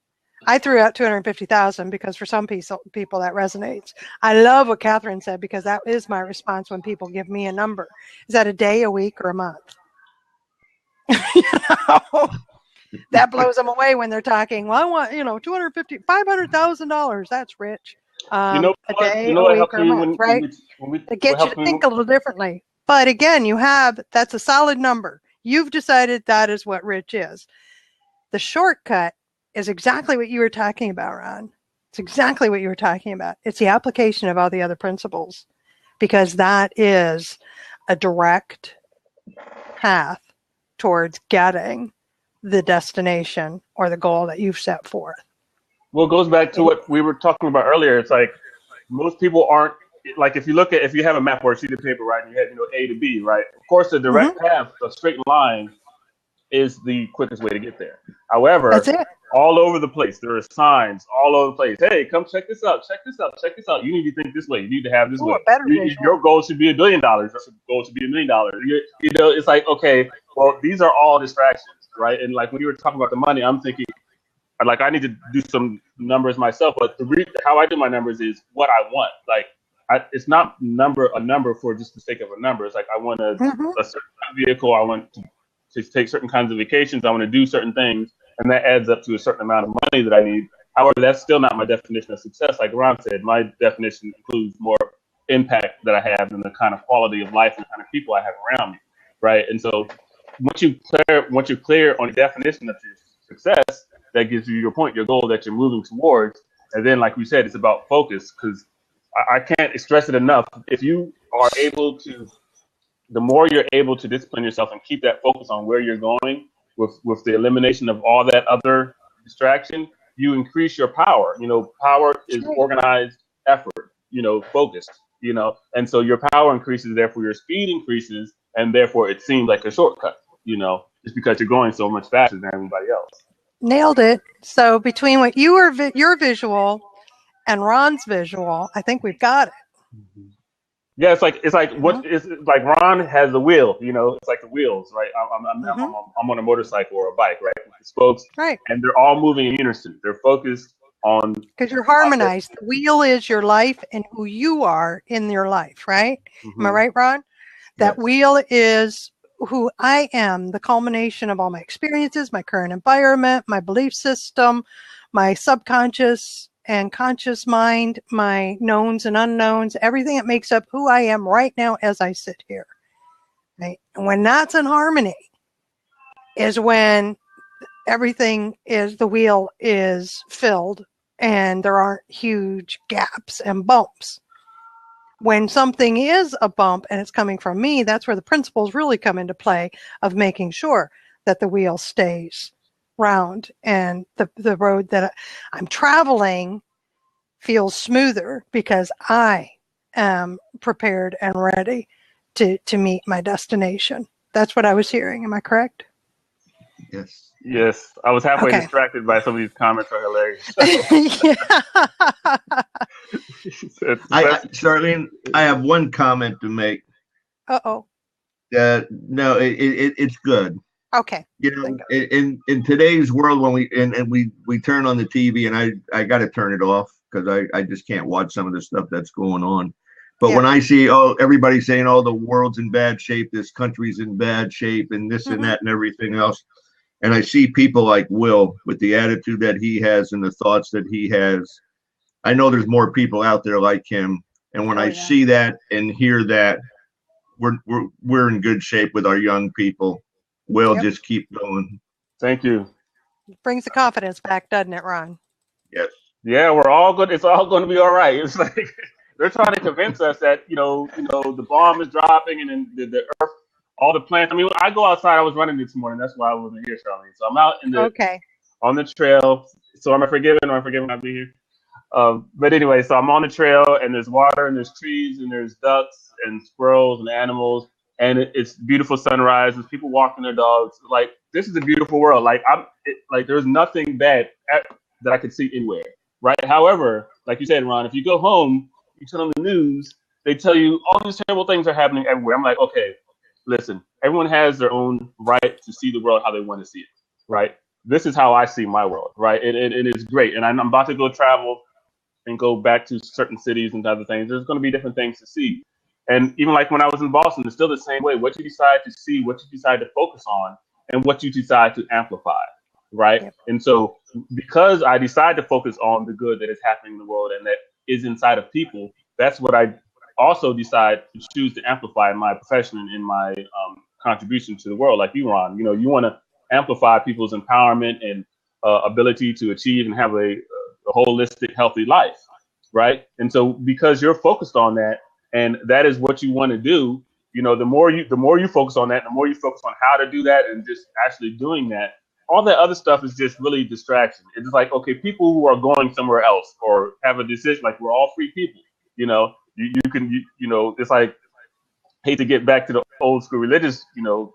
I threw out 250,000 because for some people that resonates. I love what Catherine said, because that is my response when people give me a number. Is that a day, a week, or a month? That blows them away when they're talking. Well, I want, $250,000, $500,000. That's rich. A day, a week, or a month, right? It gets you to think a little differently. But again, that's a solid number. You've decided that is what rich is. The shortcut is exactly what you were talking about, Ron. It's exactly what you were talking about. It's the application of all the other principles, because that is a direct path towards getting the destination or the goal that you've set forth. Well, it goes back to what we were talking about earlier. It's like most people aren't, like if you have a map or a sheet of paper, right, and you have A to B, right? Of course, the direct path, a straight line, is the quickest way to get there. However, that's it. All over the place, there are signs all over the place. Hey, come check this out, check this out, check this out. You need to think this way. You need to have this way. Your goal should be $1 billion. Your goal should be $1 million. You know, it's like, okay, well, these are all distractions, right? And like when you were talking about the money, I'm thinking, like, I need to do some numbers myself. But how I do my numbers is what I want. Like, it's not a number for just the sake of a number. It's like I want a certain kind of vehicle. I want to take certain kinds of vacations. I want to do certain things. And that adds up to a certain amount of money that I need. However, that's still not my definition of success. Like Ron said, my definition includes more impact that I have and the kind of quality of life and kind of people I have around me, right? And so once you're clear on the definition of your success, that gives you your point, your goal that you're moving towards. And then, like we said, it's about focus, because I can't stress it enough. If you are able to, the more you're able to discipline yourself and keep that focus on where you're going, with the elimination of all that other distraction, you increase your power. You know, power is organized effort, you know, focused, you know, and so your power increases, therefore your speed increases, and therefore it seems like a shortcut, you know, just because you're going so much faster than everybody else. Nailed it. So between what your visual and Ron's visual, I think we've got it. Mm-hmm. Yeah, it's like Ron has the wheel, you know, it's like the wheels, right? I'm on a motorcycle or a bike, right? With the spokes, right? And they're all moving in unison. They're focused on, because you're harmonized. The wheel is your life and who you are in your life, right? Am I right, Ron? That wheel is who I am, the culmination of all my experiences, my current environment, my belief system, my subconscious and conscious mind, my knowns and unknowns, everything that makes up who I am right now as I sit here. Right? And when that's in harmony is when the wheel is filled and there aren't huge gaps and bumps. When something is a bump and it's coming from me, that's where the principles really come into play of making sure that the wheel stays round and the road that I'm traveling feels smoother because I am prepared and ready to meet my destination. That's what I was hearing. Am I correct? Yes. Yes. I was halfway distracted by some of these comments are hilarious. Charlene, I have one comment to make. Uh-oh. No, it's good. Okay. You know, in today's world, when we turn on the TV, and I got to turn it off because I just can't watch some of the stuff that's going on. But when I see everybody saying, "Oh, the world's in bad shape, this country's in bad shape, and this and that and everything else," and I see people like Will with the attitude that he has and the thoughts that he has, I know there's more people out there like him. And when I see that and hear that, we're in good shape with our young people. We'll just keep going. Thank you. It brings the confidence back, doesn't it, Ron? Yes. Yeah, we're all good. It's all going to be all right. It's like they're trying to convince us that you know the bomb is dropping and then the earth, all the plants. I mean, when I go outside, I was running this morning. That's why I wasn't here, Charlene. So I'm out in on the trail. So am I forgiven or am I forgiven not being here? But anyway, so I'm on the trail and there's water and there's trees and there's ducks and squirrels and animals. And it's beautiful sunrise. There's people walking their dogs. Like, this is a beautiful world. Like, there's nothing bad that I could see anywhere, right? However, like you said, Ron, if you go home, you turn on the news, they tell you all these terrible things are happening everywhere. I'm like, okay, listen, everyone has their own right to see the world how they want to see it, right? This is how I see my world, right? It is great. And I'm about to go travel and go back to certain cities and other things. There's going to be different things to see. And even like when I was in Boston, it's still the same way. What you decide to see, what you decide to focus on, and what you decide to amplify, right? Yep. And so because I decide to focus on the good that is happening in the world and that is inside of people, that's what I also decide to choose to amplify my profession and in my contribution to the world, like you, Ron. You know, you want to amplify people's empowerment and ability to achieve and have a holistic, healthy life, right? And so because you're focused on that, and that is what you want to do, you know, the more you focus on that, the more you focus on how to do that and just actually doing that, all that other stuff is just really distraction. It's like, okay, people who are going somewhere else or have a decision, like we're all free people, you know, you know, it's like, hate to get back to the old school religious, you know,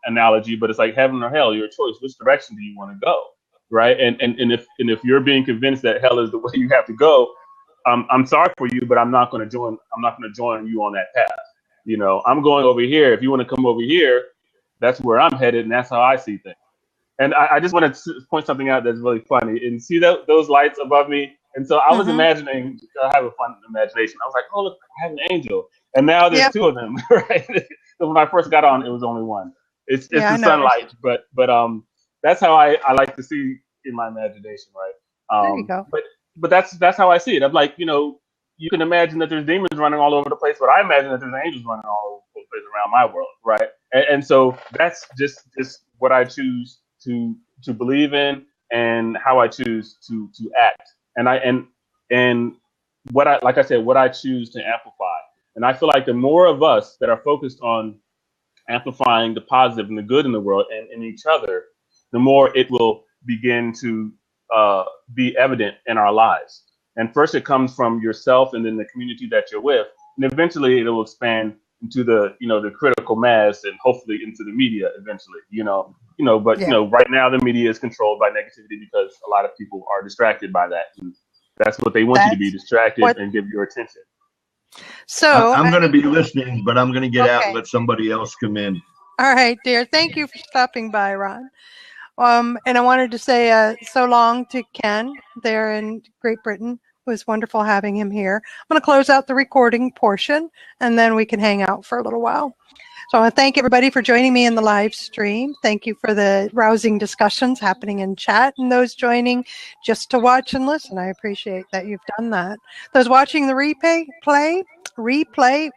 analogy, but it's like heaven or hell, your choice. Which direction do you want to go, right? And if you're being convinced that hell is the way you have to go, I'm sorry for you, but I'm not going to join you on that path. You know, I'm going over here. If you want to come over here, that's where I'm headed, and that's how I see things. And I just want to point something out that's really funny. And see those lights above me? And so I was imagining, I have a fun imagination. I was like, oh, look, I have an angel. And now there's two of them, right? So when I first got on, it was only one. It's the sunlight, but that's how I like to see in my imagination, right? There you go. But that's how I see it. I'm like, you know, you can imagine that there's demons running all over the place, but I imagine that there's angels running all over the place around my world, right? And so that's just what I choose to believe in and how I choose to act. And what I choose to amplify. And I feel like the more of us that are focused on amplifying the positive and the good in the world and in each other, the more it will begin to be evident in our lives. And first it comes from yourself and then the community that you're with. And eventually it will expand into the critical mass and hopefully into the media eventually, but right now the media is controlled by negativity because a lot of people are distracted by that. And that's what they want you to be, distracted and give your attention. So I'm going to be listening, but I'm going to get out and let somebody else come in. All right, dear. Thank you for stopping by, Ron. And I wanted to say so long to Ken there in Great Britain. It was wonderful having him here. I'm going to close out the recording portion, and then we can hang out for a little while. So I want to thank everybody for joining me in the live stream. Thank you for the rousing discussions happening in chat and those joining just to watch and listen. I appreciate that you've done that. Those watching the replay,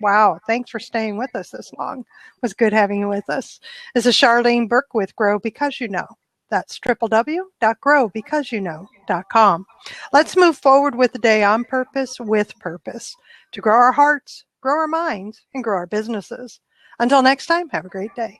wow, thanks for staying with us this long. It was good having you with us. This is Charlene Burke with Grow Because You Know. That's www.growbecauseyouKnow.com. Let's move forward with the day on purpose, with purpose, to grow our hearts, grow our minds, and grow our businesses. Until next time, have a great day.